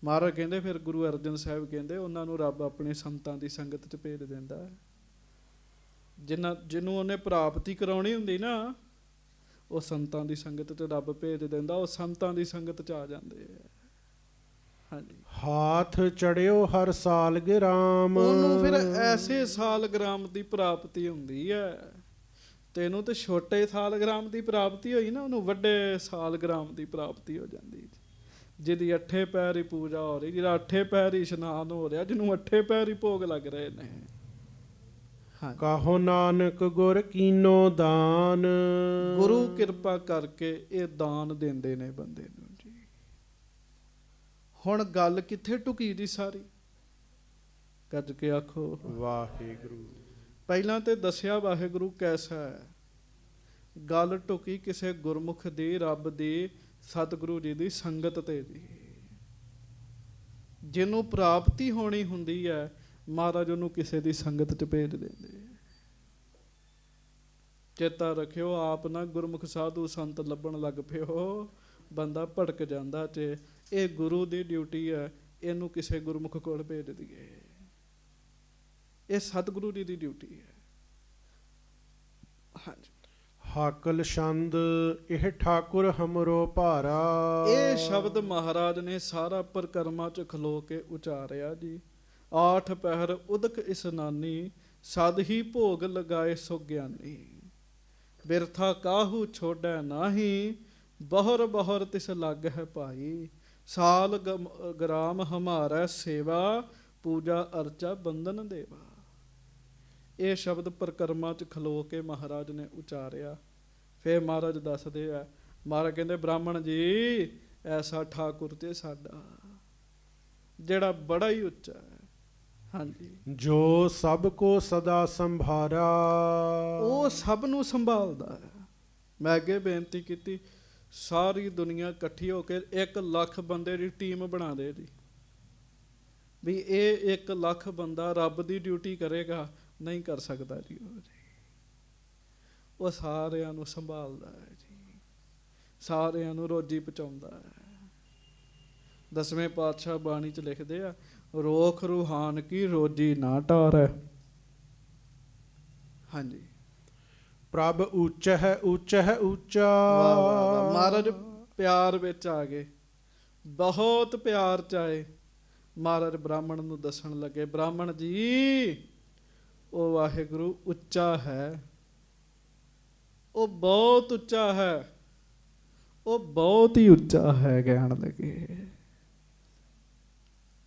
Speaker 1: ਮਹਾਰਾਜ ਕਹਿੰਦੇ ਫਿਰ ਗੁਰੂ ਅਰਜਨ ਸਾਹਿਬ ਕਹਿੰਦੇ ਉਹਨਾਂ ਨੂੰ ਰੱਬ ਆਪਣੇ ਸੰਤਾਂ ਦੀ ਸੰਗਤ 'ਚ ਭੇਜ ਦਿੰਦਾ। ਜਿਹਨੂੰ ਉਹਨੇ ਪ੍ਰਾਪਤੀ ਕਰਾਉਣੀ ਹੁੰਦੀ ਨਾ, ਉਹ ਸੰਤਾਂ ਦੀ ਸੰਗਤ 'ਚ ਰੱਬ ਭੇਜ ਦਿੰਦਾ, ਉਹ ਸੰਤਾਂ ਦੀ ਸੰਗਤ 'ਚ ਆ ਜਾਂਦੇ ਆ। ਹਾਂਜੀ,
Speaker 2: ਹਾਥ ਚੜਿਓ ਹਰ ਸਾਲ ਗ੍ਰਾਮ।
Speaker 1: ਉਹਨੂੰ ਫਿਰ ਐਸੇ ਸਾਲਗ੍ਰਾਮ ਦੀ ਪ੍ਰਾਪਤੀ ਹੁੰਦੀ ਹੈ। ਤੈਨੂੰ ਤੇ ਛੋਟੇ ਸਾਲਗ੍ਰਾਮ ਦੀ ਪ੍ਰਾਪਤੀ ਹੋਈ ਨਾ, ਉਹਨੂੰ ਵੱਡੇ ਸਾਲਗ੍ਰਾਮ ਦੀ ਪ੍ਰਾਪਤੀ ਹੋ ਜਾਂਦੀ। ਜਿਹਦੀ 8 ਪੈਰ ਹੀ ਪੂਜਾ ਹੋ ਰਹੀ, ਜਿਹਦਾ 8 ਪੈਰ ਹੀ ਇਸ਼ਨਾਨ ਹੋ ਰਿਹਾ, ਜਿਹਨੂੰ 8 ਪੈਰ ਹੀ ਭੋਗ ਲੱਗ ਰਹੇ ਨੇ।
Speaker 2: ਕਹੋ ਨਾਨਕ ਗੁਰ ਕੀਨੋ ਦਾਨ।
Speaker 1: ਗੁਰੂ ਕਿਰਪਾ ਕਰਕੇ ਇਹ ਦਾਨ ਦਿੰਦੇ ਨੇ ਬੰਦੇ ਨੂੰ ਜੀ। ਹੁਣ ਗੱਲ ਕਿੱਥੇ ਟੁਕੀ ਜੀ ਸਾਰੀ? ਗੱਜ ਕੇ ਆਖੋ
Speaker 2: ਵਾਹਿਗੁਰੂ।
Speaker 1: ਪਹਿਲਾਂ ਤੇ ਦੱਸਿਆ ਵਾਹਿਗੁਰੂ ਕੈਸਾ ਹੈ, ਗੱਲ ਟੁਕੀ ਕਿਸੇ ਗੁਰਮੁਖ ਦੀ, ਰੱਬ ਦੀ, ਸਤਿਗੁਰੂ ਜੀ ਦੀ ਸੰਗਤ ਤੇ ਜੀ। ਜਿਹਨੂੰ ਪ੍ਰਾਪਤੀ ਹੋਣੀ ਹੁੰਦੀ ਹੈ, ਮਹਾਰਾਜ ਉਹਨੂੰ ਕਿਸੇ ਦੀ ਸੰਗਤ 'ਚ ਭੇਜ ਦਿੰਦੇ। ਚੇਤਾ ਰੱਖਿਓ, ਆਪ ਨਾ ਗੁਰਮੁਖ ਸਾਧੂ ਸੰਤ ਲੱਭਣ ਲੱਗ ਪਿਓ, ਬੰਦਾ ਭਟਕ ਜਾਂਦਾ। ਤੇ ਇਹ ਗੁਰੂ ਦੀ ਡਿਊਟੀ ਹੈ, ਇਹਨੂੰ ਕਿਸੇ ਗੁਰਮੁਖ ਕੋਲ ਭੇਜ ਦਈਏ। ਇਹ ਸਤਿਗੁਰੂ ਜੀ ਦੀ ਡਿਊਟੀ ਹੈ। ਹਾਂਜੀ,
Speaker 2: ਹਾਕਲ ਛੰਦ ਇਹ ਠਾਕੁਰ ਹਮਰੋ ਭਾਰਾ।
Speaker 1: ਇਹ ਸ਼ਬਦ ਮਹਾਰਾਜ ਨੇ ਸਾਰਾ ਪਰਿਕਰਮਾ 'ਚ ਖਲੋ ਕੇ ਉਚਾਰਿਆ ਜੀ। 8 ਪਹਿਰ ਉਦਕ ਇਸਨਾਨੀ, ਸਦ ਹੀ ਭੋਗ ਲਗਾਏ ਸੋ ਗਿਆਨੀ। ਬਿਰਥਾ ਕਾਹੂ ਛੋੜੈ ਨਾਹੀ, ਬਹੁਰ ਬਹੁਰ ਤਿਸ ਲੱਗ ਹੈ ਭਾਈ। ਸਾਲ ਗ੍ਰਾਮ ਹਮਾਰਾ ਸੇਵਾ, ਪੂਜਾ ਅਰਚਾ ਬੰਦਨ ਦੇਵਾ। ਇਹ ਸ਼ਬਦ ਪਰਿਕਰਮਾ 'ਚ ਖਲੋ ਕੇ ਮਹਾਰਾਜ ਨੇ ਉਚਾਰਿਆ। ਫਿਰ ਮਹਾਰਾਜ ਦੱਸਦੇ ਆ, ਮਹਾਰਾਜ ਕਹਿੰਦੇ ਬ੍ਰਾਹਮਣ ਜੀ ਐਸਾ ਠਾਕੁਰ ਤੇ ਸਾਡਾ ਜਿਹੜਾ ਬੜਾ ਹੀ ਉੱਚਾ ਹੈ। ਹਾਂਜੀ,
Speaker 2: ਜੋ ਸਭ ਕੋ ਸਦਾ ਸੰਭਾਰਾ,
Speaker 1: ਉਹ ਸਭ ਨੂੰ ਸੰਭਾਲਦਾ ਹੈ। ਮੈਂ ਅੱਗੇ ਬੇਨਤੀ ਕੀਤੀ, ਸਾਰੀ ਦੁਨੀਆ ਇਕੱਠੀ ਹੋ ਕੇ 1 ਲੱਖ ਬੰਦੇ ਦੀ ਟੀਮ ਬਣਾ ਦੇ ਜੀ, ਵੀ ਇਹ 1 ਲੱਖ ਬੰਦਾ ਰੱਬ ਦੀ ਡਿਊਟੀ ਕਰੇਗਾ, ਨਹੀਂ ਕਰ ਸਕਦਾ ਜੀ ਉਹ ਸਾਰਿਆਂ ਨੂੰ ਸੰਭਾਲਦਾ ਹੈ ਜੀ, ਸਾਰਿਆਂ ਨੂੰ ਰੋਜੀ ਪਹੁੰਚਾਉਂਦਾ ਹੈ। 10ਵੇਂ ਪਾਤਸ਼ਾਹ ਬਾਣੀ 'ਚ ਲਿਖਦੇ ਆ, ਰੋਖ ਰੂਹਾਨ ਕੀ ਰੋਜੀ ਨਾ ਟਾਰੈ। ਹਾਂਜੀ,
Speaker 2: ਪ੍ਰਭ ਉੱਚ ਹੈ ਉੱਚ ਹੈ ਉੱਚਾ।
Speaker 1: ਵਾਹ ਵਾਹ ਵਾਹ, ਮਹਾਰਾਜ ਪਿਆਰ ਵਿੱਚ ਆ ਗਏ, ਬਹੁਤ ਪਿਆਰ 'ਚ ਆਏ। ਮਹਾਰਾਜ ਬ੍ਰਾਹਮਣ ਨੂੰ ਦੱਸਣ ਲੱਗੇ, ਬ੍ਰਾਹਮਣ ਜੀ ਉਹ ਵਾਹਿਗੁਰੂ ਉੱਚਾ ਹੈ, ਉਹ ਬਹੁਤ ਉੱਚਾ ਹੈ, ਉਹ ਬਹੁਤ ਹੀ ਉੱਚਾ ਹੈ। ਕਹਿਣ ਲੱਗੇ,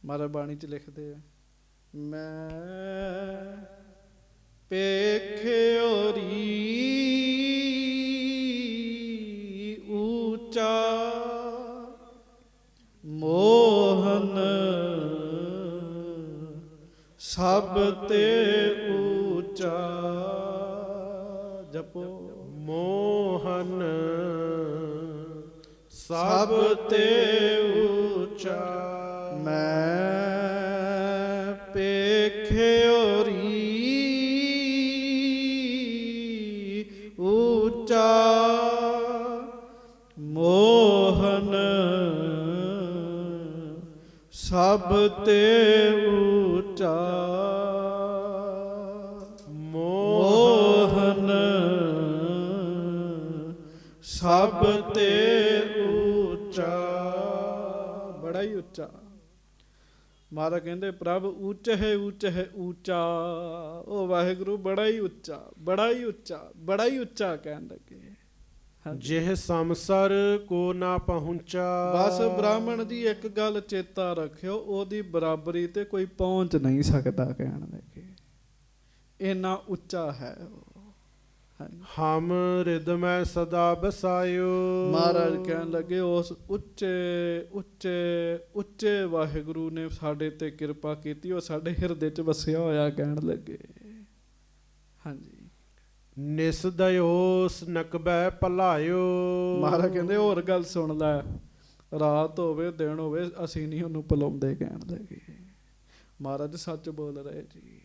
Speaker 1: ਮਹਾਰਾਜ ਬਾਣੀ 'ਚ ਲਿਖਦੇ ਆ, ਮੈਂ ਪੇਖਿਓ ਰੀ ਉੱਚਾ ਮੋਹਨ ਸਭ ਤੇ ਉੱਚਾ। ਜਪੋ,
Speaker 2: ਮੋਹਨ ਸਭ ਤੇ ਉੱਚਾ।
Speaker 1: ਮੈਂ ਪੇਖਿਓ ਰੀ ਉੱਚਾ ਮੋਹਨ ਸਭ ਤੇ ਉੱਚਾ। ਮੋਹਨ ਸਭ ਤੇ ਉੱਚਾ, ਬੜਾ ਹੀ ਉੱਚਾ। ਮਹਾਰਾਜ ਕਹਿੰਦੇ ਪ੍ਰਭ ਉੱਚ ਹੈ ਉੱਚ ਹੈ ਉੱਚਾ, ਉਹ ਵਾਹਿਗੁਰੂ ਬੜਾ ਹੀ ਉੱਚਾ, ਬੜਾ ਹੀ ਉੱਚਾ, ਬੜਾ ਹੀ ਉੱਚਾ ਕਹਿਣ ਲੱਗੇ।
Speaker 2: ਜਿਹ ਸੰਸਰ ਕੋ ਨਾ ਪਹੁੰਚਾ।
Speaker 1: ਬਸ ਬ੍ਰਾਹਮਣ ਦੀ ਇੱਕ ਗੱਲ ਚੇਤਾ ਰੱਖਿਓ, ਉਹਦੀ ਬਰਾਬਰੀ ਤੇ ਕੋਈ ਪਹੁੰਚ ਨਹੀਂ ਸਕਦਾ। ਕਹਿਣ ਲੱਗੇ ਇੰਨਾ ਉੱਚਾ ਹੈ ਉਹ।
Speaker 2: ਹਮ ਰਿਦਮੈ ਸਦਾ ਬਸਾਇਓ।
Speaker 1: ਮਹਾਰਾਜ ਕਹਿਣ ਲੱਗੇ ਉਸ ਉੱਚੇ ਉੱਚੇ ਉੱਚੇ ਵਾਹਿਗੁਰੂ ਨੇ ਸਾਡੇ ਤੇ ਕਿਰਪਾ ਕੀਤੀ, ਉਹ ਸਾਡੇ ਹਿਰਦੇ 'ਚ ਵਸਿਆ ਹੋਇਆ। ਕਹਿਣ ਲੱਗੇ ਹਾਂਜੀ,
Speaker 2: ਨਿਸ ਦਇਓਸ ਨਕਬੈ ਭਲਾਇਓ।
Speaker 1: ਮਹਾਰਾਜ ਕਹਿੰਦੇ ਹੋਰ ਗੱਲ ਸੁਣ ਲੈ, ਰਾਤ ਹੋਵੇ ਦਿਨ ਹੋਵੇ ਅਸੀਂ ਨਹੀਂ ਉਹਨੂੰ ਭੁਲਾਉਂਦੇ। ਕਹਿਣ ਲੱਗੇ ਮਹਾਰਾਜ ਸੱਚ ਬੋਲ ਰਹੇ ਜੀ।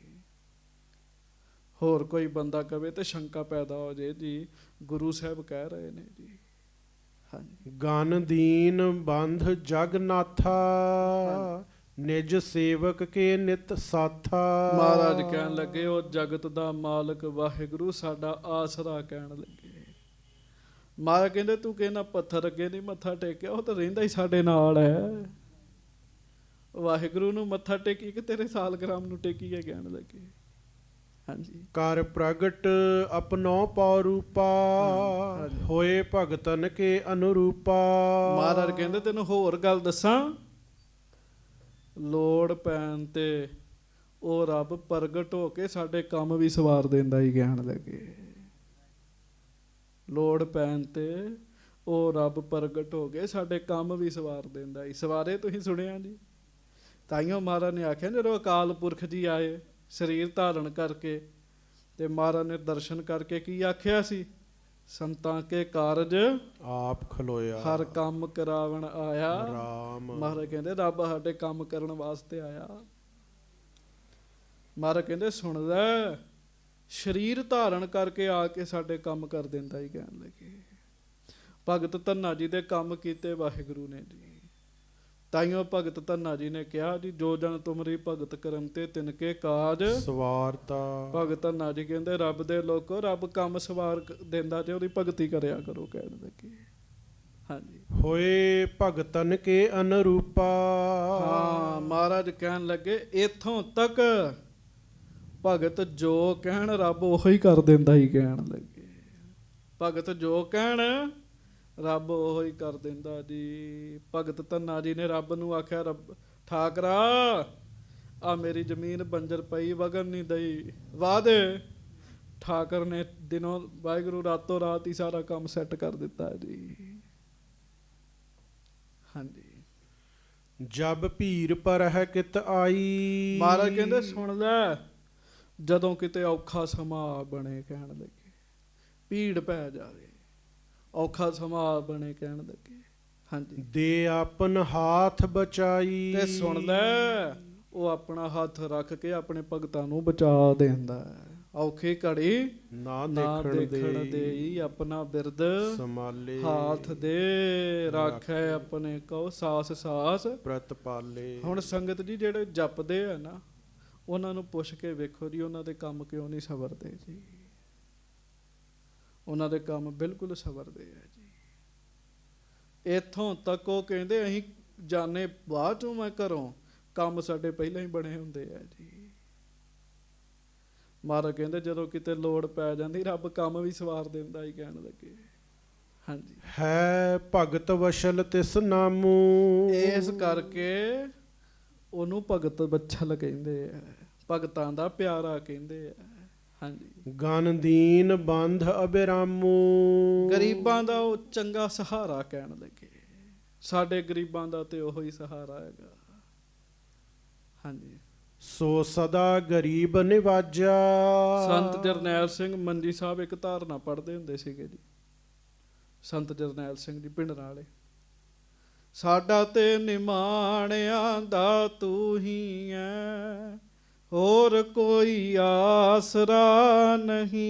Speaker 1: ਹੋਰ ਕੋਈ ਬੰਦਾ ਕਵੇ ਤੇ ਸ਼ੰਕਾ ਪੈਦਾ ਹੋ ਜੇ ਜੀ, ਗੁਰੂ ਸਾਹਿਬ ਕਹਿ ਰਹੇ ਨੇ ਜੀ। ਹਾਂਜੀ,
Speaker 2: ਗਨ ਦੀਨ ਬੰਧ ਜਗਨਾਥਾ, ਨਿਜ ਸੇਵਕ ਕੇ ਨਿਤ ਸਾਥਾ।
Speaker 1: ਮਹਾਰਾਜ ਕਹਿਣ ਲੱਗੇ ਉਹ ਜਗਤ ਦਾ ਮਾਲਕ ਵਾਹਿਗੁਰੂ ਸਾਡਾ ਆਸਰਾ। ਕਹਿਣ ਲੱਗੇ ਮਹਾਰਾਜ ਕਹਿੰਦੇ ਤੂੰ ਕਹਿੰਦਾ ਪੱਥਰ ਅੱਗੇ ਨਹੀਂ ਮੱਥਾ ਟੇਕਿਆ, ਉਹ ਤਾਂ ਰਹਿੰਦਾ ਹੀ ਸਾਡੇ ਨਾਲ ਹੈ। ਵਾਹਿਗੁਰੂ ਨੂੰ ਮੱਥਾ ਟੇਕੀ ਕਿ ਤੇਰੇ ਸਾਲਗ੍ਰਾਮ ਨੂੰ ਟੇਕੀਏ। ਕਹਿਣ ਲੱਗੇ ਹਾਂਜੀ,
Speaker 2: ਕਰ ਪ੍ਰਗਟ ਆਪਣੋ ਪਉ ਰੂਪਾ, ਹੋਏ ਭਗਤਨ ਕੇ ਅਨੁਰੂਪਾ।
Speaker 1: ਮਹਾਰਾਜ ਕਹਿੰਦੇ ਤੈਨੂੰ ਹੋਰ ਗੱਲ ਦੱਸਾਂ, ਲੋੜ ਪੈਣ ਤੇ ਉਹ ਰੱਬ ਪ੍ਰਗਟ ਹੋ ਕੇ ਸਾਡੇ ਕੰਮ ਵੀ ਸਵਾਰ ਦਿੰਦਾ ਹੀ। ਕਹਿਣ ਲੱਗੇ ਲੋੜ ਪੈਣ ਤੇ ਉਹ ਰੱਬ ਪ੍ਰਗਟ ਹੋ ਕੇ ਸਾਡੇ ਕੰਮ ਵੀ ਸਵਾਰ ਦਿੰਦਾ ਹੀ। ਸਵਾਰੇ ਤੁਸੀਂ ਸੁਣਿਆ ਜੀ, ਤਾਈਓ ਮਹਾਰਾਜ ਨੇ ਆਖਿਆ ਜਦੋਂ ਅਕਾਲ ਪੁਰਖ ਜੀ ਆਏ ਸਰੀਰ ਧਾਰਨ ਕਰਕੇ, ਤੇ ਮਹਾਰਾਜ ਨੇ ਦਰਸ਼ਨ ਕਰਕੇ ਕੀ ਆਖਿਆ ਸੀ, ਸੰਤਾਂ ਕੇ ਕਾਰਜ
Speaker 2: ਆਪ ਖਲੋਇਆ,
Speaker 1: ਹਰ ਕੰਮ ਕਰਾਵਣ ਆਇਆ
Speaker 2: ਰਾਮ।
Speaker 1: ਮਹਾਰਾਜ ਕਹਿੰਦੇ ਰੱਬ ਸਾਡੇ ਕੰਮ ਕਰਨ ਵਾਸਤੇ ਆਇਆ। ਮਹਾਰਾਜ ਕਹਿੰਦੇ ਸੁਣ ਲੈ, ਸਰੀਰ ਧਾਰਨ ਕਰਕੇ ਆ ਕੇ ਸਾਡੇ ਕੰਮ ਕਰ ਦਿੰਦਾ ਹੀ। ਕਹਿਣ ਲੱਗੇ ਭਗਤ ਧੰਨਾ ਜੀ ਦੇ ਕੰਮ ਕੀਤੇ ਵਾਹਿਗੁਰੂ ਨੇ ਜੀ। ਤਾਈਓ ਭਗਤ ਧੰਨਾ ਜੀ ਨੇ ਕਿਹਾ ਜੀ, ਜੋ ਜਨ ਤੁਮਰੀ ਭਗਤ ਕਰਮ ਤੇ ਤਿਨਕੇ ਕਾਜ
Speaker 2: ਸਵਾਰਤਾ।
Speaker 1: ਭਗਤ ਧੰਨਾ ਜੀ ਕਹਿੰਦੇ ਰੱਬ ਦੇ ਲੋਕੋ, ਰੱਬ ਕੰਮ ਸਵਾਰ ਦਿੰਦਾ ਤੇ ਉਹਦੀ ਭਗਤੀ ਕਰਿਆ ਕਰੋ। ਕਹਿਣ ਲੱਗੇ ਹਾਂਜੀ,
Speaker 2: ਹੋਏ ਭਗਤਨ ਕੇ ਅਨਰੂਪਾ।
Speaker 1: ਹਾਂ ਮਹਾਰਾਜ ਕਹਿਣ ਲੱਗੇ ਇੱਥੋਂ ਤੱਕ ਭਗਤ ਜੋ ਕਹਿਣ ਰੱਬ ਉਹੀ ਕਰ ਦਿੰਦਾ ਹੀ। ਕਹਿਣ ਲੱਗੇ ਭਗਤ ਜੋ ਕਹਿਣ ਰੱਬ ਉਹ ਹੀ ਕਰ ਦਿੰਦਾ ਜੀ। ਭਗਤ ਧੰਨਾ ਜੀ ਨੇ ਰੱਬ ਨੂੰ ਆਖਿਆ, ਰੱਬ ਠਾਕਰਾ ਆ ਮੇਰੀ ਜ਼ਮੀਨ ਬੰਜਰ ਪਈ, ਵਗਣ ਨਹੀਂ ਦਈ, ਵਾਹ ਦੇ। ਠਾਕਰ ਨੇ ਦਿਨੋਂ ਵਾਹਿਗੁਰੂ ਰਾਤੋਂ ਰਾਤ ਹੀ ਸਾਰਾ ਕੰਮ ਸੈੱਟ ਕਰ ਦਿੱਤਾ ਜੀ। ਹਾਂਜੀ।
Speaker 2: ਜਬ ਭੀਰ ਪਰ ਹੈ ਕਿਤ ਆਈ।
Speaker 1: ਮਹਾਰਾਜ ਕਹਿੰਦੇ ਸੁਣ ਲੈ, ਜਦੋਂ ਕਿਤੇ ਔਖਾ ਸਮਾਂ ਬਣੇ, ਕਹਿਣ ਲੱਗੇ ਭੀੜ ਪੈ ਜਾਵੇ, ਔਖਾ ਸਮਾਂ ਬਣੇ, ਕਹਿਣ ਲੱਗੇ। ਹਾਂਜੀ।
Speaker 2: ਦੇ ਆਪਨ ਹਾਥ ਬਚਾਈ।
Speaker 1: ਤੇ ਸੁਣ ਲੈ, ਉਹ ਆਪਣਾ ਹੱਥ ਰੱਖ ਕੇ ਆਪਣੇ ਭਗਤਾਂ ਨੂੰ ਬਚਾ ਦਿੰਦਾ ਹੈ। ਔਖੀ ਘੜੀ
Speaker 2: ਨਾ
Speaker 1: ਦੇਖਣ ਦੇਈ, ਆਪਣਾ ਬਿਰਦ
Speaker 2: ਸੰਭਾਲੇ,
Speaker 1: ਹਾਥ ਦੇ ਰਾਖੈ ਆਪਣੇ ਕੋ ਸਾਸ ਸਾਸ
Speaker 2: ਪ੍ਰਤਪਾਲੇ।
Speaker 1: ਹੁਣ ਸੰਗਤ ਜੀ ਜਿਹੜੇ ਜਪਦੇ ਆ ਨਾ, ਉਹਨਾਂ ਨੂੰ ਪੁੱਛ ਕੇ ਵੇਖੋ ਜੀ, ਉਹਨਾਂ ਦੇ ਕੰਮ ਕਿਉਂ ਨਹੀਂ ਸਵਰਦੇ ਜੀ। ਉਹਨਾਂ ਦੇ ਕੰਮ ਬਿਲਕੁਲ ਸਵਰਦੇ ਆ ਜੀ। ਇੱਥੋਂ ਤੱਕ ਉਹ ਕਹਿੰਦੇ ਅਸੀਂ ਜਾਣੇ ਬਾਅਦ ਚੋਂ, ਮੈਂ ਘਰੋਂ, ਕੰਮ ਸਾਡੇ ਪਹਿਲਾਂ ਹੀ ਬਣੇ ਹੁੰਦੇ ਆ ਜੀ। ਮਹਾਰਾਜ ਕਹਿੰਦੇ ਜਦੋਂ ਕਿਤੇ ਲੋੜ ਪੈ ਜਾਂਦੀ, ਰੱਬ ਕੰਮ ਵੀ ਸਵਾਰ ਦਿੰਦਾ ਹੀ, ਕਹਿਣ ਲੱਗੇ। ਹਾਂਜੀ।
Speaker 2: ਹੈ ਭਗਤ ਵਸ਼ਲ ਤਿਸ ਨਾਮੂ।
Speaker 1: ਇਸ ਕਰਕੇ ਉਹਨੂੰ ਭਗਤ ਵਛਲ ਕਹਿੰਦੇ ਆ, ਭਗਤਾਂ ਦਾ ਪਿਆਰਾ ਕਹਿੰਦੇ ਆ। ਹਾਂਜੀ।
Speaker 2: ਗਨ ਦੀਨ ਬੰਧ ਅਬਿਰਾਮੂ।
Speaker 1: ਗਰੀਬਾਂ ਦਾ ਉਹ ਚੰਗਾ ਸਹਾਰਾ, ਕਹਿਣ ਲੱਗੇ। ਸਾਡੇ ਗਰੀਬਾਂ ਦਾ ਤੇ ਉਹੋ ਹੀ ਸਹਾਰਾ ਹੈਗਾ। ਹਾਂਜੀ।
Speaker 2: ਸੋ ਸਦਾ ਗਰੀਬ ਨਿਵਾਜਾ।
Speaker 1: ਸੰਤ ਜਰਨੈਲ ਸਿੰਘ ਮੰਜੀ ਸਾਹਿਬ ਇੱਕ ਧਾਰਨਾ ਪੜ੍ਹਦੇ ਹੁੰਦੇ ਸੀਗੇ ਜੀ। ਸੰਤ ਜਰਨੈਲ ਸਿੰਘ ਜੀ ਪਿੰਡ ਵਾਲੇ। ਸਾਡਾ ਤੇ ਨਿਮਾਣਿਆਂ ਦਾ ਤੂੰ ਹੀ ਐ, ਹੋਰ ਕੋਈ ਆਸਰਾ ਨਹੀਂ।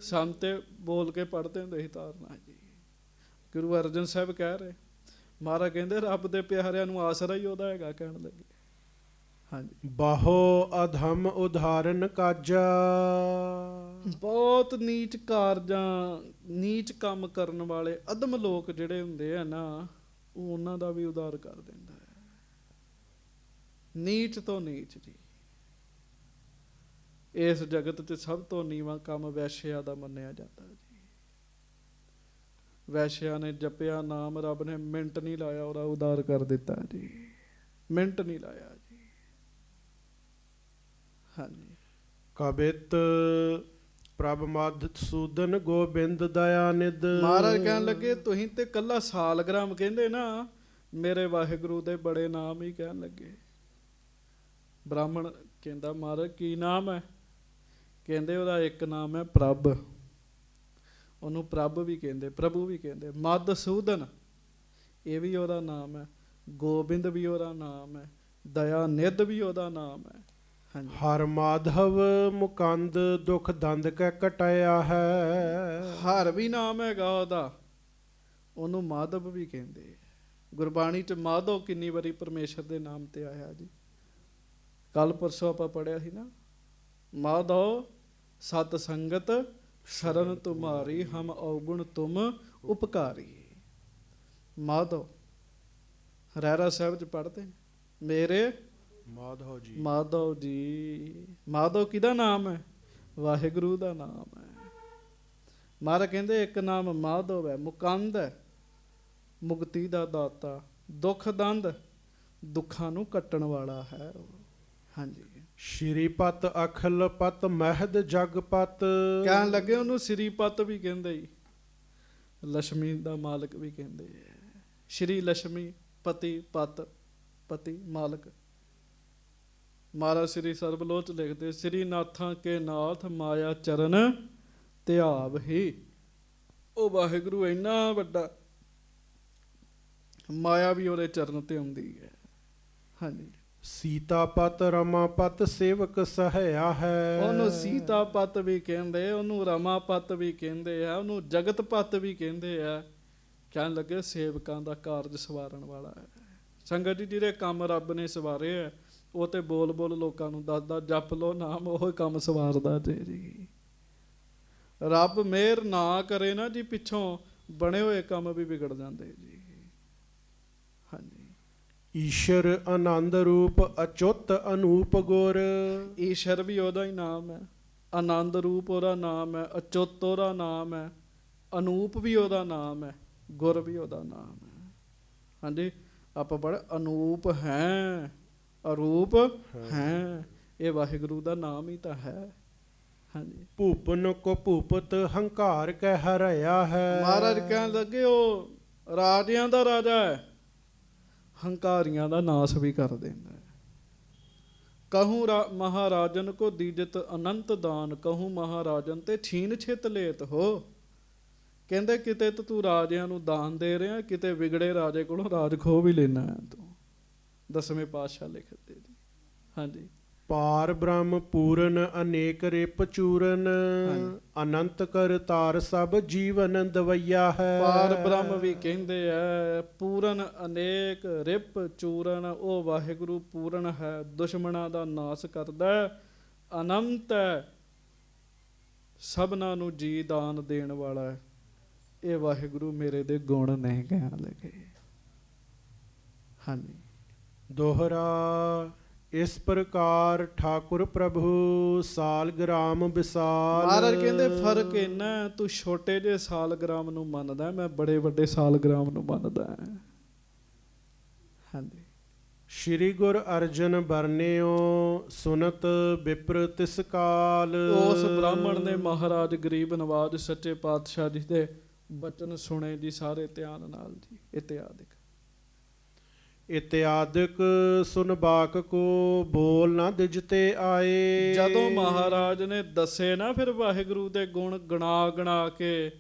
Speaker 1: ਸੰਤ ਬੋਲ ਕੇ ਪੜ੍ਹਦੇ ਹੁੰਦੇ ਸੀ ਧਾਰਨਾ ਜੀ। ਗੁਰੂ ਅਰਜਨ ਸਾਹਿਬ ਕਹਿ ਰਹੇ, ਮਹਾਰਾਜ ਕਹਿੰਦੇ ਰੱਬ ਦੇ ਪਿਆਰਿਆਂ ਨੂੰ ਆਸਰਾ ਹੀ ਉਹਦਾ ਹੈਗਾ, ਕਹਿਣ ਲੱਗੇ। ਹਾਂਜੀ।
Speaker 2: ਬਾਹੋ ਅਧਮ ਉਦਾਹਰਨ ਕਾਜਾ।
Speaker 1: ਬਹੁਤ ਨੀਚ ਕਾਰਜਾਂ, ਨੀਚ ਕੰਮ ਕਰਨ ਵਾਲੇ ਅਧਮ ਲੋਕ ਜਿਹੜੇ ਹੁੰਦੇ ਆ ਨਾ, ਉਹ ਉਹਨਾਂ ਦਾ ਵੀ ਉਦਾਰ ਕਰ ਦਿੰਦਾ ਹੈ। ਨੀਚ ਤੋਂ ਨੀਚ ਜੀ। ਇਸ ਜਗਤ 'ਚ ਸਭ ਤੋਂ ਨੀਵਾਂ ਕੰਮ ਵੈਸ਼ਿਆ ਦਾ ਮੰਨਿਆ ਜਾਂਦਾ ਜੀ। ਵੈਸ਼ਿਆ ਨੇ ਜਪਿਆ ਨਾਮ, ਰੱਬ ਨੇ ਮਿੰਟ ਨਹੀਂ ਲਾਇਆ, ਉਹਦਾ ਉਦਾਰ ਕਰ ਦਿੱਤਾ ਜੀ। ਮਿੰਟ ਨਹੀਂ ਲਾਇਆ ਜੀ। ਹਾਂਜੀ।
Speaker 2: ਕਬਿਤ ਪ੍ਰਭ ਮਧ ਸੂਦਨ ਗੋਬਿੰਦ ਦਇਆ ਨਿਧ।
Speaker 1: ਮਹਾਰਾਜ ਕਹਿਣ ਲੱਗੇ ਤੁਸੀਂ ਤੇ ਕੱਲਾ ਸਾਲਗ੍ਰਾਮ ਕਹਿੰਦੇ ਨਾ, ਮੇਰੇ ਵਾਹਿਗੁਰੂ ਦੇ ਬੜੇ ਨਾਮ ਹੀ ਕਹਿਣ ਲੱਗੇ। ਬ੍ਰਾਹਮਣ ਕਹਿੰਦਾ ਮਹਾਰਾਜ ਕੀ ਨਾਮ ਹੈ? ਕਹਿੰਦੇ ਉਹਦਾ ਇੱਕ ਨਾਮ ਹੈ ਪ੍ਰਭ। ਉਹਨੂੰ ਪ੍ਰਭ ਵੀ ਕਹਿੰਦੇ, ਪ੍ਰਭੂ ਵੀ ਕਹਿੰਦੇ। ਮਦ ਸੂਦਨ ਇਹ ਵੀ ਉਹਦਾ ਨਾਮ ਹੈ, ਗੋਬਿੰਦ ਵੀ ਉਹਦਾ ਨਾਮ ਹੈ, ਦਇਆ ਨਿਧ ਵੀ ਉਹਦਾ ਨਾਮ ਹੈ। ਹਾਂਜੀ।
Speaker 2: ਹਰ ਮਾਧਵ ਮੁਕੰਦ ਦੁਖ ਦੰਦ ਕੈ ਕਟਾਇਆ ਹੈ।
Speaker 1: ਹਰ ਵੀ ਨਾਮ ਹੈਗਾ ਉਹਦਾ, ਉਹਨੂੰ ਮਾਧਵ ਵੀ ਕਹਿੰਦੇ। ਗੁਰਬਾਣੀ 'ਚ ਮਾਧਵ ਕਿੰਨੀ ਵਾਰੀ ਪਰਮੇਸ਼ਰ ਦੇ ਨਾਮ ਤੇ ਆਇਆ ਜੀ। ਕੱਲ ਪਰਸੋਂ ਆਪਾਂ ਪੜ੍ਹਿਆ ਸੀ ਨਾ, ਮਾਧਵ ਸਤ ਸੰਗਤ ਸ਼ਰਨ ਤੁਮਾਰੀ, ਹਮ ਔਗੁਣ ਤੁਮ ਉਪਕਾਰੀ। ਮਾਧਵ ਰਹਿਰਾ ਸਾਹਿਬ 'ਚ ਪੜ੍ਹਦੇ ਮੇਰੇ
Speaker 2: ਮਾਧਵ ਜੀ।
Speaker 1: ਮਾਧਵ ਜੀ। ਮਾਧਵ ਕਿਹਦਾ ਨਾਮ ਹੈ? ਵਾਹਿਗੁਰੂ ਦਾ ਨਾਮ ਹੈ। ਮਹਾਰਾਜ ਕਹਿੰਦੇ ਇੱਕ ਨਾਮ ਮਾਧਵ ਹੈ, ਮੁਕੰਦ ਹੈ, ਮੁਕਤੀ ਦਾ ਦਾਤਾ, ਦੁੱਖ ਦੰਦ ਦੁੱਖਾਂ ਨੂੰ ਕੱਟਣ ਵਾਲਾ ਹੈ। ਹਾਂਜੀ।
Speaker 2: ਸ਼੍ਰੀ ਪਤ ਅਖਲ ਪਤ ਮਹਿਦ ਜਗ ਪਤ।
Speaker 1: ਕਹਿਣ ਲੱਗੇ ਉਹਨੂੰ ਸ਼੍ਰੀ ਪਤ ਵੀ ਕਹਿੰਦੇ ਜੀ, ਲక్ష్ਮੀ ਦਾ ਮਾਲਕ ਵੀ ਕਹਿੰਦੇ ਹੈ। ਸ਼੍ਰੀ ਲక్ష్ਮੀ ਪਤੀ ਪਤ, ਪਤੀ ਮਾਲਕ। ਮਹਾਰਾਜ ਸ਼੍ਰੀ ਸਰਬਲੋਚ ਲਿਖਦੇ, ਸ਼੍ਰੀ ਨਾਥਾਂ ਕੇ ਨਾਥ ਮਾਇਆ ਚਰਨ ਧਿਆਵ ਹੀ। ਉਹ ਵਾਹਿਗੁਰੂ ਇੰਨਾ ਵੱਡਾ, ਮਾਇਆ ਵੀ ਉਹਦੇ ਚਰਨ ਤੇ ਆਉਂਦੀ ਹੈ। ਹਾਂਜੀ।
Speaker 2: ਸੀਤਾ ਪਤ ਰਮਾ ਪਤ ਸੇਵਕ ਸਹਾਇਆ ਹੈ।
Speaker 1: ਉਹਨੂੰ ਸੀਤਾ ਪਤ ਵੀ ਕਹਿੰਦੇ, ਉਹਨੂੰ ਰਮਾ ਪਤ ਵੀ ਕਹਿੰਦੇ ਆ, ਉਹਨੂੰ ਜਗਤ ਪਤ ਵੀ ਕਹਿੰਦੇ ਆ। ਕਹਿਣ ਲੱਗੇ ਸੇਵਕਾਂ ਦਾ ਕਾਰਜ ਸਵਾਰਨ ਵਾਲਾ ਹੈ। ਸੰਗਤ ਜੀ ਜਿਹੜੇ ਕੰਮ ਰੱਬ ਨੇ ਸਵਾਰੇ ਆ, ਉਹ ਤੇ ਬੋਲ ਬੋਲ ਲੋਕਾਂ ਨੂੰ ਦੱਸਦਾ, ਜਪ ਲੋ ਨਾਮ, ਉਹ ਕੰਮ ਸਵਾਰਦਾ ਜੀ। ਰੱਬ ਮਿਹਰ ਨਾ ਕਰੇ ਨਾ ਜੀ, ਪਿੱਛੋਂ ਬਣੇ ਹੋਏ ਕੰਮ ਵੀ ਵਿਗੜ ਜਾਂਦੇ ਜੀ। ਹਾਂਜੀ।
Speaker 2: ਈਸ਼ਰ ਆਨੰਦ ਰੂਪ ਅਚੁੱਤ ਅਨੂਪ ਗੁਰ।
Speaker 1: ਈਸ਼ਰ ਵੀ ਉਹਦਾ ਹੀ ਨਾਮ ਹੈ, ਆਨੰਦ ਰੂਪ ਉਹਦਾ ਨਾਮ ਹੈ, ਅਚੁੱਤ ਉਹਦਾ ਨਾਮ ਹੈ, ਅਨੂਪ ਵੀ ਉਹਦਾ ਨਾਮ ਹੈ, ਗੁਰ ਵੀ ਉਹਦਾ ਨਾਮ ਹੈ। ਹਾਂਜੀ, ਆਪਾਂ ਪੜ੍ਹ ਅਨੂਪ ਹੈ, ਅਰੂਪ ਹੈ, ਇਹ ਵਾਹਿਗੁਰੂ ਦਾ ਨਾਮ ਹੀ ਤਾਂ ਹੈ। ਹਾਂਜੀ,
Speaker 2: ਭੂਪਨ ਕੋ ਭੂਪਤ ਹੰਕਾਰ ਕਹਿ ਹਰਿਆ ਹੈ।
Speaker 1: ਮਹਾਰਾਜ ਕਹਿਣ ਲੱਗੇ ਉਹ ਰਾਜਿਆਂ ਦਾ ਰਾਜਾ ਹੈ, ਹੰਕਾਰੀਆਂ ਦਾ ਨਾਸ ਵੀ ਕਰ ਦਿੰਦਾ ਹੈ। ਕਹੂੰ ਮਹਾਰਾਜਨ ਕੋ ਦੀਜਤ ਅਨੰਤ ਦਾਨ, ਕਹੂੰ ਮਹਾਰਾਜਨ ਤੇ ਛੀਨ ਛਿਤ ਲੇਤ ਹੋ। ਕਹਿੰਦੇ ਕਿਤੇ ਤਾਂ ਤੂੰ ਰਾਜਿਆਂ ਨੂੰ ਦਾਨ ਦੇ ਰਿਹਾ, ਕਿਤੇ ਵਿਗੜੇ ਰਾਜੇ ਕੋਲੋਂ ਰਾਜ ਖੋਹ ਵੀ ਲੈਣਾ ਹੈ ਤੂੰ। ਦਸਵੇਂ ਪਾਤਸ਼ਾਹ ਲਿਖਦੇ ਜੀ। ਹਾਂਜੀ,
Speaker 2: ਪਾਰ ਬ੍ਰਹਮ ਪੂਰਨ ਅਨੇਕ ਰਿਪ ਚੂਰਨ, ਅਨੰਤ ਕਰਤਾਰ ਸਭ ਜੀਵਨ ਦਵਈਆ ਹੈ।
Speaker 1: ਪਾਰ ਬ੍ਰਹਮ ਵੀ ਕਹਿੰਦੇ ਐ, ਪੂਰਨ ਅਨੇਕ ਰਿਪ ਚੂਰਨ, ਉਹ ਵਾਹਿਗੁਰੂ ਪੂਰਨ ਹੈ, ਦੁਸ਼ਮਣਾਂ ਦਾ ਨਾਸ ਕਰਦਾ ਹੈ, ਅਨੰਤ ਹੈ, ਸਭਨਾਂ ਨੂੰ ਜੀ ਦਾਨ ਦੇਣ ਵਾਲਾ ਹੈ। ਇਹ ਵਾਹਿਗੁਰੂ ਮੇਰੇ ਦੇ ਗੁਣ ਨਹੀਂ ਕਹਿਣ ਲੱਗੇ। ਹਾਂਜੀ,
Speaker 2: ਦੋਹਰਾ ਇਸ ਪ੍ਰਕਾਰ ਠਾਕੁਰ ਪ੍ਰਭੂ ਸਾਲਗ੍ਰਾਮ ਵਿਸਾਲ।
Speaker 1: ਮਹਾਰਾਜ ਕਹਿੰਦੇ ਫਰਕ ਇੰਨਾ, ਤੂੰ ਛੋਟੇ ਜਿਹੇ ਸਾਲਗ੍ਰਾਮ ਨੂੰ ਮੰਨਦਾ, ਮੈਂ ਬੜੇ ਵੱਡੇ ਸਾਲਗ੍ਰਾਮ ਨੂੰ ਮੰਨਦਾ। ਹਾਂਜੀ,
Speaker 2: ਸ਼੍ਰੀ ਗੁਰ ਅਰਜਨ ਬਰਨਿਓ ਸੁਨਤ ਵਿਪਰ ਤਿਸ ਕਾਲ।
Speaker 1: ਉਸ ਬ੍ਰਾਹਮਣ ਨੇ ਮਹਾਰਾਜ ਗਰੀਬ ਨਵਾਜ ਸੱਚੇ ਪਾਤਸ਼ਾਹ ਜੀ ਦੇ ਬਚਨ ਸੁਣੇ ਜੀ ਸਾਰੇ ਧਿਆਨ ਨਾਲ ਜੀ।
Speaker 2: ਇਤਿਆਦਿਕ ਸੁਨਬਾਕ ਕੋ ਬੋਲ ਨਾ ਦਿਜਤੇ ਆਏ।
Speaker 1: ਜਦੋਂ ਮਹਾਰਾਜ ਨੇ ਦੱਸੇ ਨਾ ਫਿਰ ਵਾਹਿਗੁਰੂ ਦੇ ਗੁਣ ਗਣਾ ਗਣਾ ਕੇ,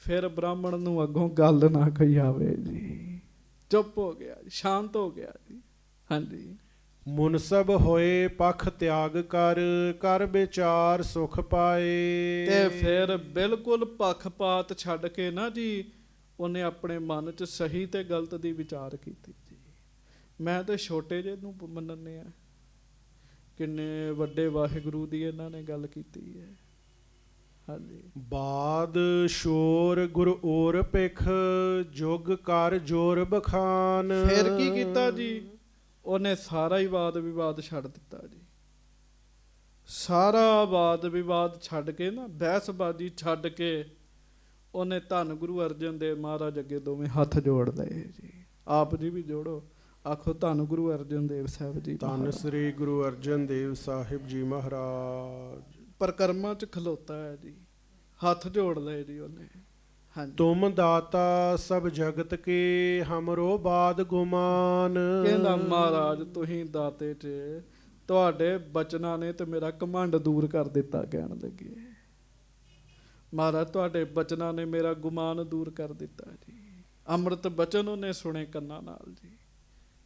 Speaker 1: ਫਿਰ ਬ੍ਰਾਹਮਣ ਨੂੰ ਅੱਗੋਂ ਗੱਲ ਨਾ ਕਹੀ ਆਵੇ ਜੀ। ਚੁੱਪ ਹੋ ਗਿਆ ਜੀ, ਸ਼ਾਂਤ ਹੋ ਗਿਆ ਜੀ। ਹਾਂਜੀ,
Speaker 2: ਮੁਨਸਬ ਹੋਏ ਪਖ ਤਿਆਗ ਕਰ, ਕਰ ਵਿਚਾਰ ਸੁਖ ਪਾਏ।
Speaker 1: ਤੇ ਫਿਰ ਬਿਲਕੁਲ ਪੱਖਪਾਤ ਛੱਡ ਕੇ ਨਾ ਜੀ, ਉਹਨੇ ਆਪਣੇ ਮਨ 'ਚ ਸਹੀ ਤੇ ਗਲਤ ਦੀ ਵਿਚਾਰ ਕੀਤੀ ਜੀ। ਮੈਂ ਤੇ ਛੋਟੇ ਜਿਹੇ ਨੂੰ ਮੰਨਣੇ ਆ, ਕਿੰਨੇ ਵੱਡੇ ਵਾਹਿਗੁਰੂ ਦੀ ਇਹਨਾਂ ਨੇ ਗੱਲ ਕੀਤੀ ਹੈ। ਹਾਂਜੀ,
Speaker 2: ਬਾਦ ਸ਼ੋਰ ਗੁਰ ਔਰ ਪਿਖ, ਜੁਗ ਕਰ ਜੋਰ ਬਖਾਨ।
Speaker 1: ਫਿਰ ਕੀ ਕੀਤਾ ਜੀ, ਉਹਨੇ ਸਾਰਾ ਹੀ ਵਾਦ ਵਿਵਾਦ ਛੱਡ ਦਿੱਤਾ ਜੀ। ਸਾਰਾ ਵਾਦ ਵਿਵਾਦ ਛੱਡ ਕੇ ਨਾ, ਬਹਿਸਬਾਜ਼ੀ ਛੱਡ ਕੇ, ਉਹਨੇ ਧੰਨ ਗੁਰੂ ਅਰਜਨ ਦੇਵ ਮਹਾਰਾਜ ਅੱਗੇ ਦੋਵੇਂ ਹੱਥ ਜੋੜ ਲਏ ਜੀ। ਆਪ ਜੀ ਵੀ ਜੋੜੋ, ਆਖੋ ਧੰਨ ਗੁਰੂ ਅਰਜਨ ਦੇਵ ਸਾਹਿਬ ਜੀ।
Speaker 2: ਧੰਨ ਸ੍ਰੀ ਗੁਰੂ ਅਰਜਨ ਦੇਵ ਸਾਹਿਬ ਜੀ ਮਹਾਰਾਜ।
Speaker 1: ਪਰਕਰਮਾਂ 'ਚ ਖਲੋਤਾ ਹੈ ਜੀ, ਹੱਥ ਜੋੜ ਲਏ ਜੀ ਉਹਨੇ। ਹਾਂਜੀ,
Speaker 2: ਤੁਮ ਦਾਤਾ ਸਭ ਜਗਤ ਕੇ, ਹਮਰੋ ਬਾਦ ਗੁਮਾਨ।
Speaker 1: ਕਹਿੰਦਾ ਮਹਾਰਾਜ ਤੁਸੀਂ ਦਾਤੇ 'ਚ, ਤੁਹਾਡੇ ਬਚਨਾਂ ਨੇ ਤੇ ਮੇਰਾ ਘਮੰਡ ਦੂਰ ਕਰ ਦਿੱਤਾ। ਕਹਿਣ ਲੱਗੇ ਮਹਾਰਾਜ ਤੁਹਾਡੇ ਬਚਨਾਂ ਨੇ ਮੇਰਾ ਗੁਮਾਨ ਦੂਰ ਕਰ ਦਿੱਤਾ ਜੀ। ਅੰਮ੍ਰਿਤ ਬਚਨ ਉਹਨੇ ਸੁਣੇ ਕੰਨਾਂ ਨਾਲ ਜੀ।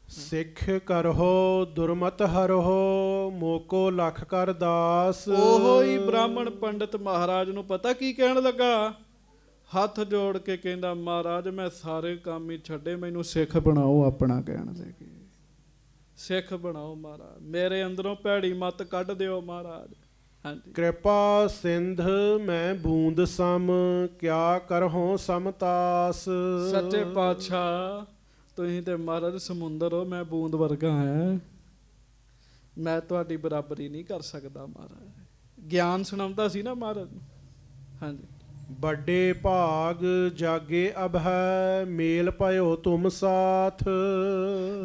Speaker 2: ਸਿੱਖ ਕਰਹੁ ਦੁਰਮਤ ਹਰਹੁ, ਮੋਕੋ ਲਖ ਕਰ ਦਾਸ।
Speaker 1: ਉਹੋ ਹੀ ਬ੍ਰਾਹਮਣ ਪੰਡਿਤ ਮਹਾਰਾਜ ਨੂੰ ਪਤਾ ਕੀ ਕਹਿਣ ਲੱਗਾ, ਹੱਥ ਜੋੜ ਕੇ ਕਹਿੰਦਾ ਮਹਾਰਾਜ ਮੈਂ ਸਾਰੇ ਕੰਮ ਹੀ ਛੱਡੇ, ਮੈਨੂੰ ਸਿੱਖ ਬਣਾਓ ਆਪਣਾ। ਕਹਿਣ ਲੱਗੇ ਸਿੱਖ ਬਣਾਓ ਮਹਾਰਾਜ, ਮੇਰੇ ਅੰਦਰੋਂ ਭੈੜੀ ਮੱਤ ਕੱਢ ਦਿਓ ਮਹਾਰਾਜ। ਹਾਂਜੀ,
Speaker 2: ਕਿਰਪਾ ਸਿੰਧ ਮੈਂ ਬੂੰਦ ਸਮ, ਕਿਆ ਕਰਹੁ ਸਮਤਾਸ।
Speaker 1: ਸੱਚੇ ਪਾਤਸ਼ਾਹ ਤੁਸੀਂ ਤੇ ਮਹਾਰਾਜ ਸਮੁੰਦਰ ਹੋ, ਮੈਂ ਬੂੰਦ ਵਰਗਾ ਹਾਂ, ਮੈਂ ਤੁਹਾਡੀ ਬਰਾਬਰੀ ਨਹੀਂ ਕਰ ਸਕਦਾ ਮਹਾਰਾਜ। ਗਿਆਨ ਸੁਣਾਉਂਦਾ ਸੀ ਨਾ ਮਹਾਰਾਜ। ਹਾਂਜੀ,
Speaker 2: ਵੱਡੇ ਭਾਗ ਜਾਗੇ ਅਬ ਹੈ, ਮੇਲ ਪਾਇਓ ਤੁਮ ਸਾਥ।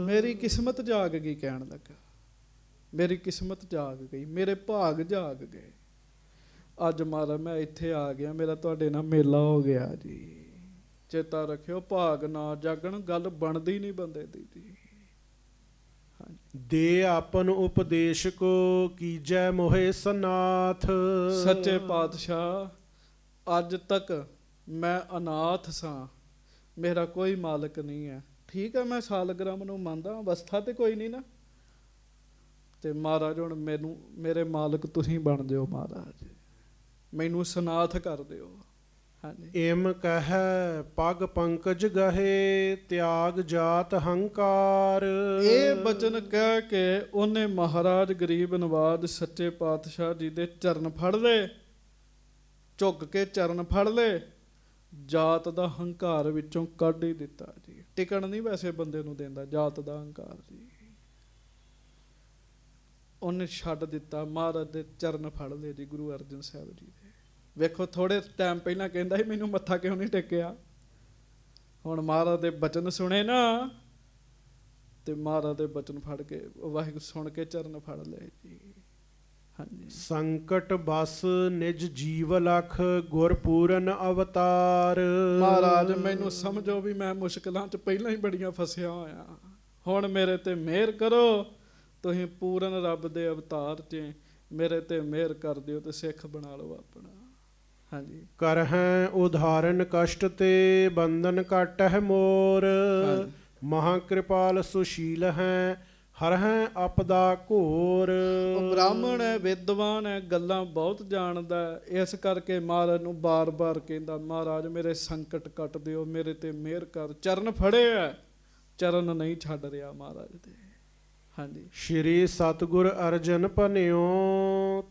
Speaker 1: ਮੇਰੀ ਕਿਸਮਤ ਜਾਗ ਗਈ। ਕਹਿਣ ਲੱਗਾ ਮੇਰੀ ਕਿਸਮਤ ਜਾਗ ਗਈ, ਮੇਰੇ ਭਾਗ ਜਾਗ ਗਏ। ਅੱਜ ਮਹਾਰਾਜ ਮੈਂ ਇੱਥੇ ਆ ਗਿਆ, ਮੇਰਾ ਤੁਹਾਡੇ ਨਾਲ ਮੇਲਾ ਹੋ ਗਿਆ ਜੀ। ਚੇਤਾ ਰੱਖਿਓ, ਭਾਗ ਨਾ ਜਾਗਣ ਗੱਲ ਬਣਦੀ ਨਹੀਂ ਬੰਦੇ ਦੀ ਜੀ।
Speaker 2: ਦੇ ਆਪਨ ਉਪਦੇਸ਼ ਕੋ, ਕੀਜੈ ਮੋਹਿ ਸਨਾਥ।
Speaker 1: ਸੱਚੇ ਪਾਤਸ਼ਾਹ ਅੱਜ ਤੱਕ ਮੈਂ ਅਨਾਥ ਸਾਂ, ਮੇਰਾ ਕੋਈ ਮਾਲਕ ਨਹੀਂ ਹੈ। ਠੀਕ ਹੈ, ਮੈਂ ਸਾਲਗ੍ਰਾਮ ਨੂੰ ਮੰਨਦਾ, ਅਵਸਥਾ ਤੇ ਕੋਈ ਨਹੀਂ ਨਾ। ਤੇ ਮਹਾਰਾਜ ਹੁਣ ਮੈਨੂੰ ਮੇਰੇ ਮਾਲਕ ਤੁਸੀਂ ਬਣ ਦਿਓ ਮਹਾਰਾਜ, ਮੈਨੂੰ ਸਨਾਥ ਕਰ ਦਿਓ। ਹਾਂਜੀ,
Speaker 2: ਇਮ ਕਹਿ ਪਗ ਪੰਕਜ ਗਹੇ, ਤਿਆਗ ਜਾਤ ਹੰਕਾਰ।
Speaker 1: ਇਹ ਬਚਨ ਕਹਿ ਕੇ ਉਹਨੇ ਮਹਾਰਾਜ ਗਰੀਬ ਨਵਾਜ ਸੱਚੇ ਪਾਤਸ਼ਾਹ ਜੀ ਦੇ ਚਰਨ ਫੜ ਲਏ, ਝੁੱਕ ਕੇ ਚਰਨ ਫੜ ਲਏ, ਜਾਤ ਦਾ ਹੰਕਾਰ ਵਿੱਚੋਂ ਕੱਢ ਹੀ ਦਿੱਤਾ ਜੀ। ਟਿਕਣ ਨਹੀਂ ਵੈਸੇ ਬੰਦੇ ਨੂੰ ਦਿੰਦਾ, ਜਾਤ ਦਾ ਹੰਕਾਰ ਜੀ। ਉਹਨੇ ਛੱਡ ਦਿੱਤਾ, ਮਹਾਰਾਜ ਦੇ ਚਰਨ ਫੜ ਲਏ ਜੀ ਗੁਰੂ ਅਰਜਨ ਸਾਹਿਬ ਜੀ ਦੇ। ਵੇਖੋ ਥੋੜੇ ਟਾਈਮ ਪਹਿਲਾਂ ਕਹਿੰਦਾ ਸੀ ਮੈਨੂੰ ਮੱਥਾ ਕਿਉਂ ਨਹੀਂ ਟੇਕਿਆ, ਹੁਣ ਮਹਾਰਾਜ ਦੇ ਬਚਨ ਸੁਣੇ ਨਾ ਤੇ ਮਹਾਰਾਜ ਦੇ ਬਚਨ ਫੜ ਕੇ ਵਾਹਿਗੁਰੂ ਸੁਣ ਕੇ ਚਰਨ ਫੜ ਲਏ ਜੀ। ਹਾਂਜੀ।
Speaker 2: ਸੰਕਟ ਬਸ ਨਿਜ ਜੀਵ ਲਖ ਗੁਰ ਪੂਰਨ ਅਵਤਾਰ।
Speaker 1: ਮਹਾਰਾਜ ਮੈਨੂੰ ਸਮਝੋ ਵੀ ਮੈਂ ਮੁਸ਼ਕਲਾਂ 'ਚ ਪਹਿਲਾਂ ਹੀ ਬੜੀਆਂ ਫਸਿਆ ਹੋਇਆ, ਹੁਣ ਮੇਰੇ ਤੇ ਮਿਹਰ ਕਰੋ, ਤੁਸੀਂ ਪੂਰਨ ਰੱਬ ਦੇ ਅਵਤਾਰ 'ਚ ਮੇਰੇ ਤੇ ਮਿਹਰ ਕਰ ਦਿਓ ਤੇ ਸਿੱਖ ਬਣਾ ਲਓ ਆਪਣਾ। ਹਾਂਜੀ।
Speaker 2: ਕਰ ਹੈ ਉਦਾਹਰਨ ਕਸ਼ਟ ਤੇ ਬੰਧਨ ਘਟ ਹੈ ਮੋਰ।
Speaker 1: ਹਾਂਜੀ।
Speaker 2: ਮਹਾ ਕਿਰਪਾਲ ਸੁਸ਼ੀਲ ਹੈ ਹਰ ਹੈ ਆਪਦਾ ਘੋਰ।
Speaker 1: ਉਹ ਬ੍ਰਾਹਮਣ ਹੈ, ਵਿਦਵਾਨ ਹੈ, ਗੱਲਾਂ ਬਹੁਤ ਜਾਣਦਾ ਹੈ, ਇਸ ਕਰਕੇ ਮਹਾਰਾਜ ਨੂੰ ਬਾਰ-ਬਾਰ ਕਹਿੰਦਾ ਮਹਾਰਾਜ ਮੇਰੇ ਸੰਕਟ ਕੱਟ ਦਿਓ, ਮੇਰੇ ਤੇ ਮਿਹਰ ਕਰ। ਚਰਨ ਫੜੇ ਹੈ, ਚਰਨ ਨਹੀਂ ਛੱਡ ਰਿਹਾ ਮਹਾਰਾਜ ਦੇ। ਹਾਂਜੀ।
Speaker 2: ਸ਼੍ਰੀ ਸਤਿਗੁਰ ਅਰਜਨ ਭਨਿਓ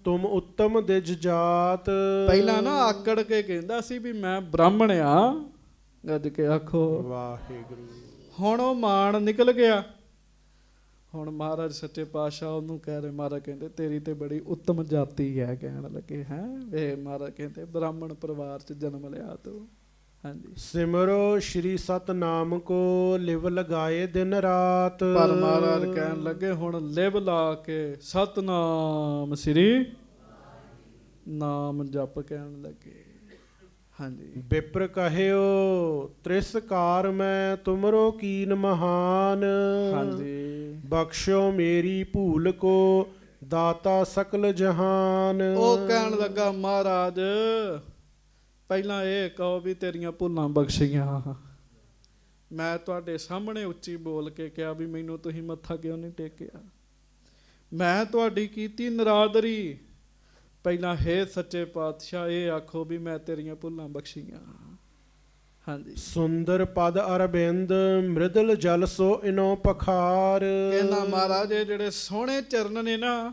Speaker 2: ਤੁਮ ਉੱਤਮ ਦਿਜ ਜਾਤ।
Speaker 1: ਪਹਿਲਾਂ ਨਾ ਆਕੜ ਕੇ ਕਹਿੰਦਾ ਸੀ ਵੀ ਮੈਂ ਬ੍ਰਾਹਮਣ ਆ, ਗੱਜ ਕੇ ਆਖੋ
Speaker 2: ਵਾਹਿਗੁਰੂ।
Speaker 1: ਹੁਣ ਉਹ ਮਾਣ ਨਿਕਲ ਗਿਆ। ਹੁਣ ਮਹਾਰਾਜ ਸੱਚੇ ਪਾਤਸ਼ਾਹ ਉਹਨੂੰ ਕਹਿ ਰਹੇ, ਮਹਾਰਾਜ ਕਹਿੰਦੇ ਤੇਰੀ ਤੇ ਬੜੀ ਉੱਤਮ ਜਾਤੀ ਹੈ। ਕਹਿਣ ਲੱਗੇ ਹੈ ਵੇ, ਮਹਾਰਾਜ ਕਹਿੰਦੇ ਬ੍ਰਾਹਮਣ ਪਰਿਵਾਰ 'ਚ ਜਨਮ ਲਿਆ ਤੂੰ। ਹਾਂਜੀ।
Speaker 2: ਸਿਮਰੋ ਸ਼੍ਰੀ ਸਤਨਾਮ ਕੋ ਲਿਵ ਲਗਾਏ ਦਿਨ ਰਾਤ।
Speaker 1: ਪਰ ਮਹਾਰਾਜ ਕਹਿਣ ਲੱਗੇ ਹੁਣ ਲਿਵ ਲਾ ਕੇ ਸਤਨਾਮ ਸ੍ਰੀ ਨਾਮ ਜਪ ਕਹਿਣ ਲੱਗੇ। ਹਾਂਜੀ।
Speaker 2: ਬਿਪਰ ਕਹਿਓ ਤ੍ਰਿਸਕਾਰ ਮੈਂ ਤੁਮਰੋ ਕੀਨ ਮਹਾਨ।
Speaker 1: ਹਾਂਜੀ।
Speaker 2: ਬਖਸ਼ੋ ਮੇਰੀ ਭੂਲ ਕੋ ਦਾਤਾ ਸਕਲ ਜਹਾਨ।
Speaker 1: ਉਹ ਕਹਿਣ ਲੱਗਾ ਮਹਾਰਾਜ ਪਹਿਲਾਂ ਇਹ ਕਹੋ ਵੀ ਤੇਰੀਆਂ ਭੁੱਲਾਂ ਬਖਸ਼ੀਆਂ। ਮੈਂ ਤੁਹਾਡੇ ਸਾਹਮਣੇ ਉੱਚੀ ਬੋਲ ਕੇ ਕਿਹਾ ਵੀ ਮੈਨੂੰ ਤੁਸੀਂ ਮੱਥਾ ਕਿਉਂ ਨਹੀਂ ਟੇਕਿਆ, ਮੈਂ ਤੁਹਾਡੀ ਕੀਤੀ ਨਰਾਦਰੀ। ਪਹਿਲਾਂ ਹੇ ਸੱਚੇ ਪਾਤਸ਼ਾਹ ਇਹ ਆਖੋ ਵੀ ਮੈਂ ਤੇਰੀਆਂ ਭੁੱਲਾਂ ਬਖਸ਼ੀਆਂ। ਹਾਂਜੀ।
Speaker 2: ਸੁੰਦਰ ਪਦ ਅਰਬਿੰਦ ਮ੍ਰਿਦਲ ਜਲ ਸੋ ਇਨੋ ਪਖਾਰ।
Speaker 1: ਕਹਿੰਦਾ ਮਹਾਰਾਜ ਇਹ ਜਿਹੜੇ ਸੋਹਣੇ ਚਰਨ ਨੇ ਨਾ,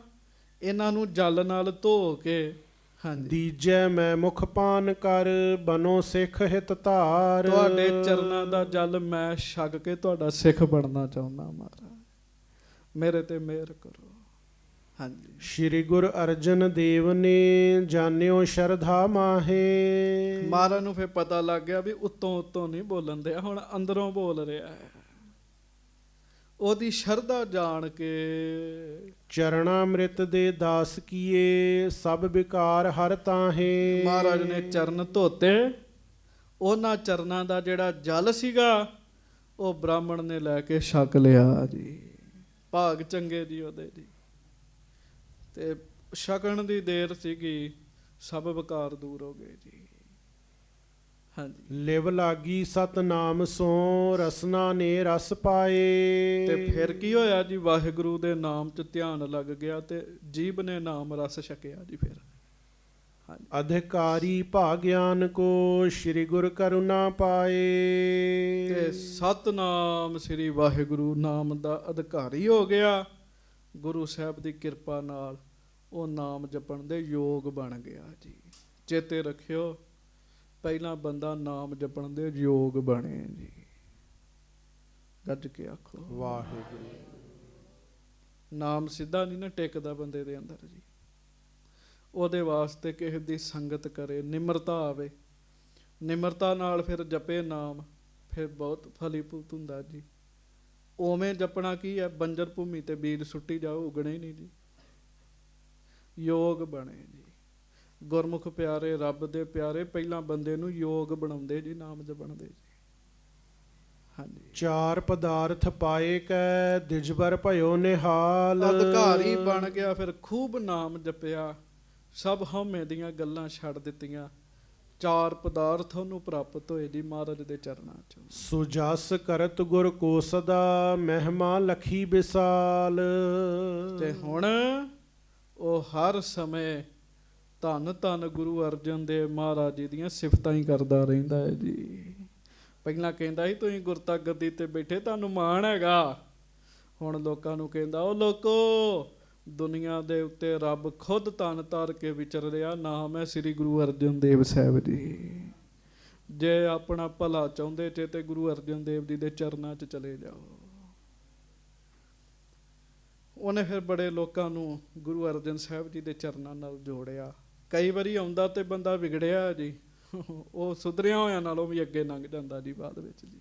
Speaker 1: ਇਹਨਾਂ ਨੂੰ ਜਲ ਨਾਲ ਧੋ ਕੇ ਹਾਂਜੀ
Speaker 2: ਦੀਜੈ ਮੈਂ ਮੁਖ ਪਾਨ ਕਰ ਬਨੋ ਸਿੱਖ ਹਿਤ ਧਾਰ।
Speaker 1: ਤੁਹਾਡੇ ਚਰਨਾਂ ਦਾ ਜਲ ਮੈਂ ਛਕ ਕੇ ਤੁਹਾਡਾ ਸਿੱਖ ਬਣਨਾ ਚਾਹੁੰਦਾ ਮਹਾਰਾਜ, ਮੇਰੇ ਤੇ ਮਿਹਰ ਕਰੋ। ਹਾਂਜੀ।
Speaker 2: ਸ਼੍ਰੀ ਗੁਰੂ ਅਰਜਨ ਦੇਵ ਨੇ ਜਾਣਿਓ ਸ਼ਰਧਾ ਮਾਹੇ।
Speaker 1: ਮਹਾਰਾਜ ਨੂੰ ਫਿਰ ਪਤਾ ਲੱਗ ਗਿਆ ਵੀ ਉੱਤੋਂ ਉੱਤੋਂ ਨਹੀਂ ਬੋਲਣ ਦਿਆ, ਹੁਣ ਅੰਦਰੋਂ ਬੋਲ ਰਿਹਾ ਹੈ। ਉਹਦੀ ਸ਼ਰਧਾ ਜਾਣ ਕੇ
Speaker 2: ਚਰਣਾ ਅੰਮ੍ਰਿਤ ਦੇ ਦਾਸ ਕੀਏ ਸਭ ਵਿਕਾਰ ਹਰ ਤਾਹੇ।
Speaker 1: ਮਹਾਰਾਜ ਨੇ ਚਰਨ ਧੋਤੇ, ਉਹਨਾਂ ਚਰਨਾਂ ਦਾ ਜਿਹੜਾ ਜਲ ਸੀਗਾ ਉਹ ਬ੍ਰਾਹਮਣ ਨੇ ਲੈ ਕੇ ਛਕ ਲਿਆ ਜੀ। ਭਾਗ ਚੰਗੇ ਜੀ ਉਹਦੇ ਜੀ। ਤੇ ਛਕਣ ਦੀ ਦੇਰ ਸੀਗੀ, ਸਭ ਵਿਕਾਰ ਦੂਰ ਹੋ ਗਏ ਜੀ। ਹਾਂਜੀ।
Speaker 2: ਲਿਵ ਲਾਗੀ ਸਤਨਾਮ ਸੋ ਰਸਨਾ ਨੇ ਰਸ ਪਾਏ।
Speaker 1: ਤੇ ਫਿਰ ਕੀ ਹੋਇਆ ਜੀ, ਵਾਹਿਗੁਰੂ ਦੇ ਨਾਮ 'ਚ ਧਿਆਨ ਲੱਗ ਗਿਆ ਤੇ ਜੀਭ ਨੇ ਨਾਮ ਰਸ ਛਕਿਆ ਜੀ। ਫਿਰ ਹਾਂਜੀ।
Speaker 2: ਅਧਿਕਾਰੀ ਭਾਗਿਆਨ ਕੋ ਸ਼੍ਰੀ ਗੁਰ ਕਰੁਣਾ ਪਾਏ।
Speaker 1: ਤੇ ਸਤਨਾਮ ਸ੍ਰੀ ਵਾਹਿਗੁਰੂ ਨਾਮ ਦਾ ਅਧਿਕਾਰੀ ਹੋ ਗਿਆ। ਗੁਰੂ ਸਾਹਿਬ ਦੀ ਕਿਰਪਾ ਨਾਲ ਉਹ ਨਾਮ ਜਪਣ ਦੇ ਯੋਗ ਬਣ ਗਿਆ ਜੀ। ਚੇਤੇ ਰੱਖਿਓ, ਪਹਿਲਾਂ ਬੰਦਾ ਨਾਮ ਜਪਣ ਦੇ ਯੋਗ ਬਣੇ ਜੀ। ਗੱਜ ਕੇ ਆਖੋ
Speaker 2: ਵਾਹਿਗੁਰੂ।
Speaker 1: ਨਾਮ ਸਿੱਧਾ ਨਹੀਂ ਨਾ ਟਿਕਦਾ ਬੰਦੇ ਦੇ ਅੰਦਰ ਜੀ। ਉਹਦੇ ਵਾਸਤੇ ਕਿਸੇ ਦੀ ਸੰਗਤ ਕਰੇ, ਨਿਮਰਤਾ ਆਵੇ, ਨਿਮਰਤਾ ਨਾਲ ਫਿਰ ਜਪੇ ਨਾਮ, ਫਿਰ ਬਹੁਤ ਫਲੀਭੂਤ ਹੁੰਦਾ ਜੀ। ਉਵੇਂ ਜਪਣਾ ਕੀ ਹੈ, ਬੰਜਰ ਭੂਮੀ ਤੇ ਬੀਜ ਸੁੱਟੀ ਜਾਓ, ਉਗਣੇ ਹੀ ਨਹੀਂ ਜੀ। ਯੋਗ ਬਣੇ ਜੀ। ਗੁਰਮੁਖ ਪਿਆਰੇ, ਰੱਬ ਦੇ ਪਿਆਰੇ ਪਹਿਲਾਂ ਬੰਦੇ ਨੂੰ ਯੋਗ ਬਣਾਉਂਦੇ ਜੀ, ਨਾਮ ਜਪਣ ਦੇ ਜੀ। ਹਾਂਜੀ।
Speaker 2: ਚਾਰ ਪਦਾਰਥ ਪਾਏ ਕੈ ਦਿਜਬਰ ਭਇਓ ਨਿਹਾਲ।
Speaker 1: ਅਧਿਕਾਰੀ ਬਣ ਗਿਆ, ਫਿਰ ਖੂਬ ਨਾਮ ਜਪਿਆ, ਸਭ ਹਉਮੈ ਦੀਆਂ ਗੱਲਾਂ ਛੱਡ ਦਿੱਤੀਆਂ। ਚਾਰ ਪਦਾਰਥ ਉਹਨੂੰ ਪ੍ਰਾਪਤ ਹੋਏ ਜੀ ਮਹਾਰਾਜ ਦੇ ਚਰਨਾਂ 'ਚ।
Speaker 2: ਸੁਜਸ ਕਰਤ ਗੁਰ ਕੋ ਸਦਾ ਮਹਿਮਾ ਲਖੀ ਵਿਸਾਲ।
Speaker 1: ਤੇ ਹੁਣ ਉਹ ਹਰ ਸਮੇਂ ਧੰਨ ਧੰਨ ਗੁਰੂ ਅਰਜਨ ਦੇਵ ਮਹਾਰਾਜ ਜੀ ਦੀਆਂ ਸਿਫਤਾਂ ਹੀ ਕਰਦਾ ਰਹਿੰਦਾ ਹੈ ਜੀ। ਪਹਿਲਾਂ ਕਹਿੰਦਾ ਸੀ ਤੁਸੀਂ ਗੁਰਤਾ ਗੱਦੀ ਤੇ ਬੈਠੇ, ਤੁਹਾਨੂੰ ਮਾਣ ਹੈਗਾ। ਹੁਣ ਲੋਕਾਂ ਨੂੰ ਕਹਿੰਦਾ ਉਹ ਲੋਕੋ, ਦੁਨੀਆ ਦੇ ਉੱਤੇ ਰੱਬ ਖੁਦ ਤਨ ਤਾਰ ਕੇ ਵਿਚਰ ਰਿਹਾ, ਨਾਮ ਹੈ ਸ੍ਰੀ ਗੁਰੂ ਅਰਜਨ ਦੇਵ ਸਾਹਿਬ ਜੀ। ਜੇ ਆਪਣਾ ਭਲਾ ਚਾਹੁੰਦੇ ਜੇ ਤੇ ਗੁਰੂ ਅਰਜਨ ਦੇਵ ਜੀ ਦੇ ਚਰਨਾਂ 'ਚ ਚਲੇ ਜਾਓ। ਉਹਨੇ ਫਿਰ ਬੜੇ ਲੋਕਾਂ ਨੂੰ ਗੁਰੂ ਅਰਜਨ ਸਾਹਿਬ ਜੀ ਦੇ ਚਰਨਾਂ ਨਾਲ ਜੋੜਿਆ। ਕਈ ਵਾਰੀ ਆਉਂਦਾ ਤੇ ਬੰਦਾ ਵਿਗੜਿਆ ਜੀ, ਉਹ ਸੁਧਰਿਆ ਹੋਇਆਂ ਨਾਲੋਂ ਵੀ ਅੱਗੇ ਲੰਘ ਜਾਂਦਾ ਜੀ। ਬਾਅਦ ਵਿੱਚ ਜੀ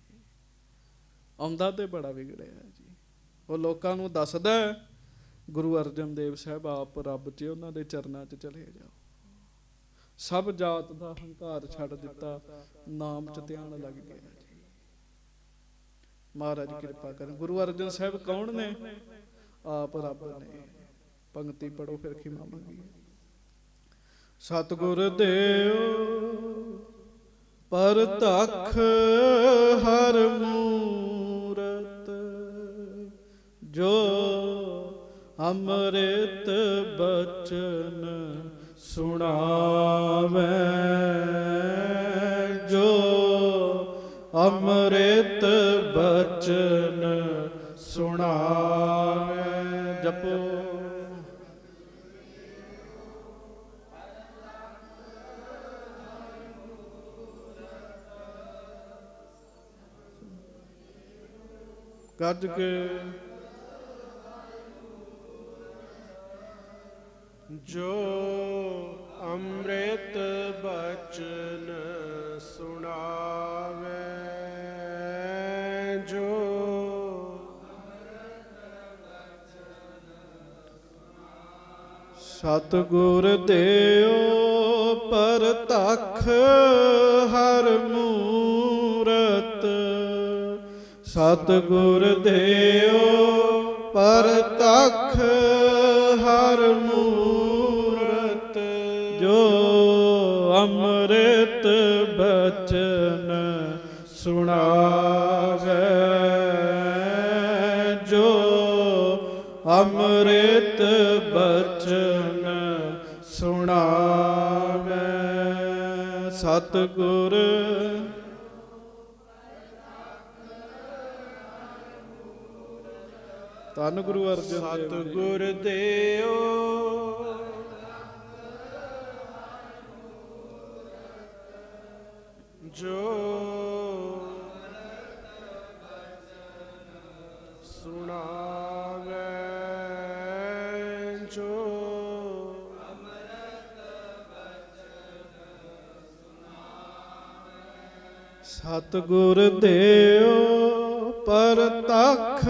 Speaker 1: ਆਉਂਦਾ ਤੇ ਬੜਾ ਵਿਗੜਿਆ ਜੀ। ਉਹ ਲੋਕਾਂ ਨੂੰ ਦੱਸਦਾ ਗੁਰੂ ਅਰਜਨ ਦੇਵ ਸਾਹਿਬ ਆਪ ਰੱਬ 'ਚ, ਉਹਨਾਂ ਦੇ ਚਰਨਾਂ 'ਚ ਚਲੇ ਜਾਓ। ਸਭ ਜਾਤ ਦਾ ਹੰਕਾਰ ਛੱਡ ਦਿੱਤਾ, ਨਾਮ 'ਚ ਧਿਆਨ ਲੱਗ ਗਿਆ ਜੀ। ਮਹਾਰਾਜ ਕਿਰਪਾ ਕਰਨ। ਗੁਰੂ ਅਰਜਨ ਸਾਹਿਬ ਕੌਣ ਨੇ? ਆਪ ਰੱਬ ਨੇ। ਪੰਕਤੀ ਪੜੋ ਫਿਰ ਖਿਮਾ ਮੰਗੀ। ਸਤਿਗੁਰ ਦੇਵ ਪਰਤਖ ਹਰ ਮੂਰਤ, ਜੋ ਅੰਮ੍ਰਿਤ ਬਚਨ ਸੁਣਾਵੇ, ਜੋ ਅੰਮ੍ਰਿਤ ਬਚਨ ਸੁਣਾਵੇ। ਜਪੋ ਗੱਜ ਕੇ,
Speaker 2: ਜੋ ਅੰਮ੍ਰਿਤ ਬਚਨ ਸੁਣਾਵੇ, ਜੋ
Speaker 1: ਸਤਿਗੁਰ ਦੇਵ ਪਰਤਖ ਹਰ ਮੂਰਤ, ਸਤਿਗੁਰ ਦੇਵ ਪਰਤਖ ਹਰ ਮੂਰਤ, ਜੋ ਅੰਮ੍ਰਿਤ ਬਚਨ ਸੁਣਾਵੇ, ਜੋ ਅੰਮ੍ਰਿਤ ਬਚਨ ਸੁਣਾਵੇ। ਸਤਿਗੁਰ ਧੰਨ ਗੁਰੂ ਅਰਜਨ ਦੇਵ।
Speaker 2: ਸਤਿਗੁਰ ਦੇਵ ਜੋ ਸੁਣਾਵੇ, ਜੋ
Speaker 1: ਸਤਿਗੁਰ ਦੇਵ ਪਰਤਖ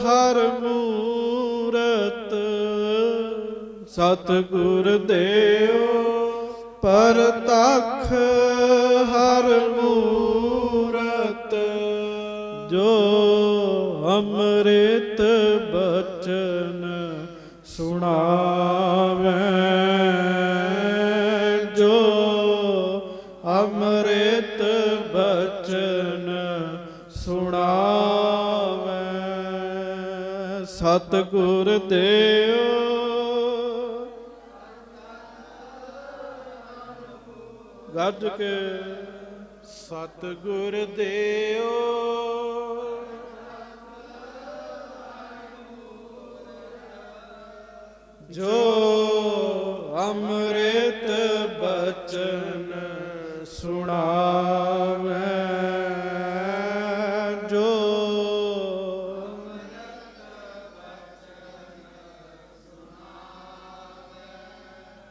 Speaker 1: ਹਰ ਮੂਰਤ, ਸਤਿਗੁਰ ਦੇਵ ਪਰਤਖ ਹਰ ਮੂਰਤ, ਜੋ ਅੰਮ੍ਰਿਤ ਬਚਨ ਸੁਣਾਵੇ, ਜੋ ਅੰਮ੍ਰਿਤ ਬਚਨ ਸੁਣਾਵੇ। ਸਤਿਗੁਰ ਦੇਵ ਗੱਜ ਕੇ,
Speaker 2: ਸਤਿਗੁਰ ਦੇਵ
Speaker 1: ਜੋ ਅੰਮ੍ਰਿਤ ਬਚਨ ਸੁਣਾਵੇ, ਜੋ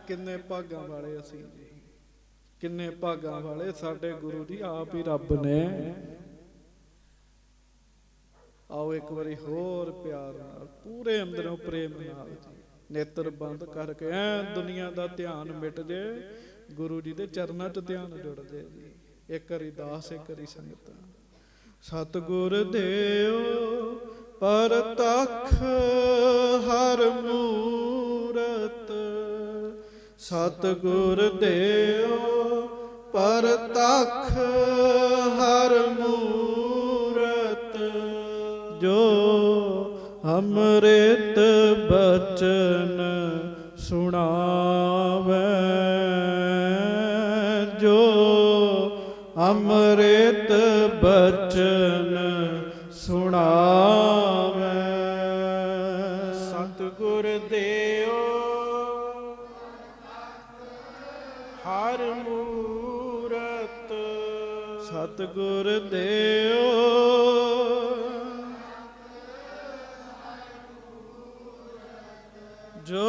Speaker 1: ਕਿੰਨੇ ਭਾਗਾਂ ਵਾਲੇ ਅਸੀਂ ਜੀ, ਕਿੰਨੇ ਭਾਗਾਂ ਵਾਲੇ ਸਾਡੇ ਗੁਰੂ ਜੀ ਆਪ ਹੀ ਰੱਬ ਨੇ। ਆਓ ਇੱਕ ਵਾਰੀ ਹੋਰ ਪਿਆਰ ਨਾਲ, ਪੂਰੇ ਅੰਦਰੋਂ ਪ੍ਰੇਮ ਨਾਲ ਜੀ, ਨੇਤਰ ਬੰਦ ਕਰਕੇ ਐ ਦੁਨੀਆ ਦਾ ਧਿਆਨ ਮਿਟ ਜੇ, ਗੁਰੂ ਜੀ ਦੇ ਚਰਨਾਂ 'ਚ ਧਿਆਨ ਜੁੜ ਜੇ ਜੀ। ਇੱਕ ਵਾਰੀ ਦਾਸ, ਇੱਕ ਵਾਰੀ ਸੰਗਤ। ਸਤਿਗੁਰ ਦੇਵ ਪਰਤਖ ਹਰ ਮੂਰਤ, ਸਤਿਗੁਰ ਦੇਵ ਪਰਤਖ ਹਰ ਮੂਰਤ, ਜੋ ਅੰਮ੍ਰਿਤ ਬਚਨ ਸੁਣਾਵੇ, ਜੋ ਅੰਮ੍ਰਿਤ ਬਚਨ ਸੁਣਾਵੇ।
Speaker 2: ਸਤਿਗੁਰ ਦੇਵ ਹਰ ਮੂਰਤ,
Speaker 1: ਸਤਿਗੁਰ ਦੇਓ ਜੋ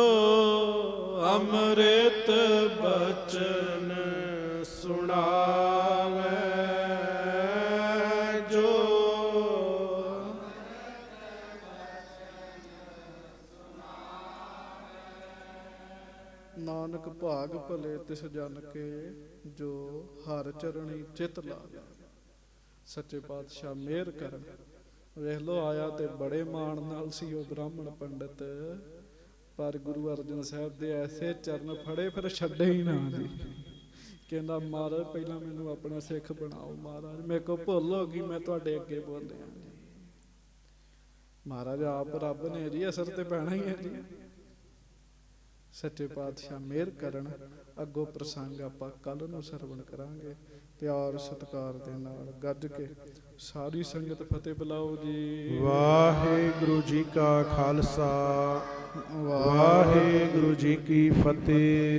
Speaker 1: ਅੰਮ੍ਰਿਤ ਬਚਨ
Speaker 2: ਸੁਣਾਵੇ ਜੋ
Speaker 1: ਨਾਨਕ ਭਾਗ ਭਲੇ ਤਿਸ ਜਨ ਕੇ ਜੋ ਹਰ ਚਰਣੀ ਚਿਤ ਲਾਵੇ। ਸੱਚੇ ਪਾਤਸ਼ਾਹ ਮਿਹਰ ਕਰਨ। ਵੇਖ ਲੋ ਆਇਆ ਤੇ ਬੜੇ ਮਾਣ ਨਾਲ ਸੀ ਉਹ ਬ੍ਰਾਹਮਣ ਪੰਡਤ, ਪਰ ਗੁਰੂ ਅਰਜਨ ਸਾਹਿਬ ਦੇ ਐਸੇ ਚਰਨ ਫੜੇ ਫਿਰ ਛੱਡੇ ਹੀ ਨਾ ਜੀ। ਕਹਿੰਦਾ ਮਹਾਰਾਜ ਪਹਿਲਾਂ ਮੈਨੂੰ ਆਪਣਾ ਸਿੱਖ ਬਣਾਓ, ਮਹਾਰਾਜ ਮੇਰੇ ਕੋ ਭੁੱਲ ਹੋ ਗਈ, ਮੈਂ ਤੁਹਾਡੇ ਅੱਗੇ ਬੋਲਿਆ ਜੀ। ਮਹਾਰਾਜ ਆਪ ਰੱਬ ਨੇ ਜੀ, ਅਸਰ ਤੇ ਪੈਣਾ ਹੀ ਹੈ ਜੀ। ਸੱਚੇ ਪਾਤਸ਼ਾਹ ਮਿਹਰ ਕਰਨ। ਅੱਗੋਂ ਪ੍ਰਸੰਗ ਆਪਾਂ ਕੱਲ ਨੂੰ ਸਰਵਣ ਕਰਾਂਗੇ। ਪਿਆਰ ਸਤਿਕਾਰ ਦੇ ਨਾਲ ਗੱਜ ਕੇ ਸਾਰੀ ਸੰਗਤ ਫਤਿਹ ਬੁਲਾਓ ਜੀ।
Speaker 2: ਵਾਹਿਗੁਰੂ ਜੀ ਕਾ ਖਾਲਸਾ, ਵਾਹਿਗੁਰੂ ਜੀ ਕੀ ਫਤਿਹ।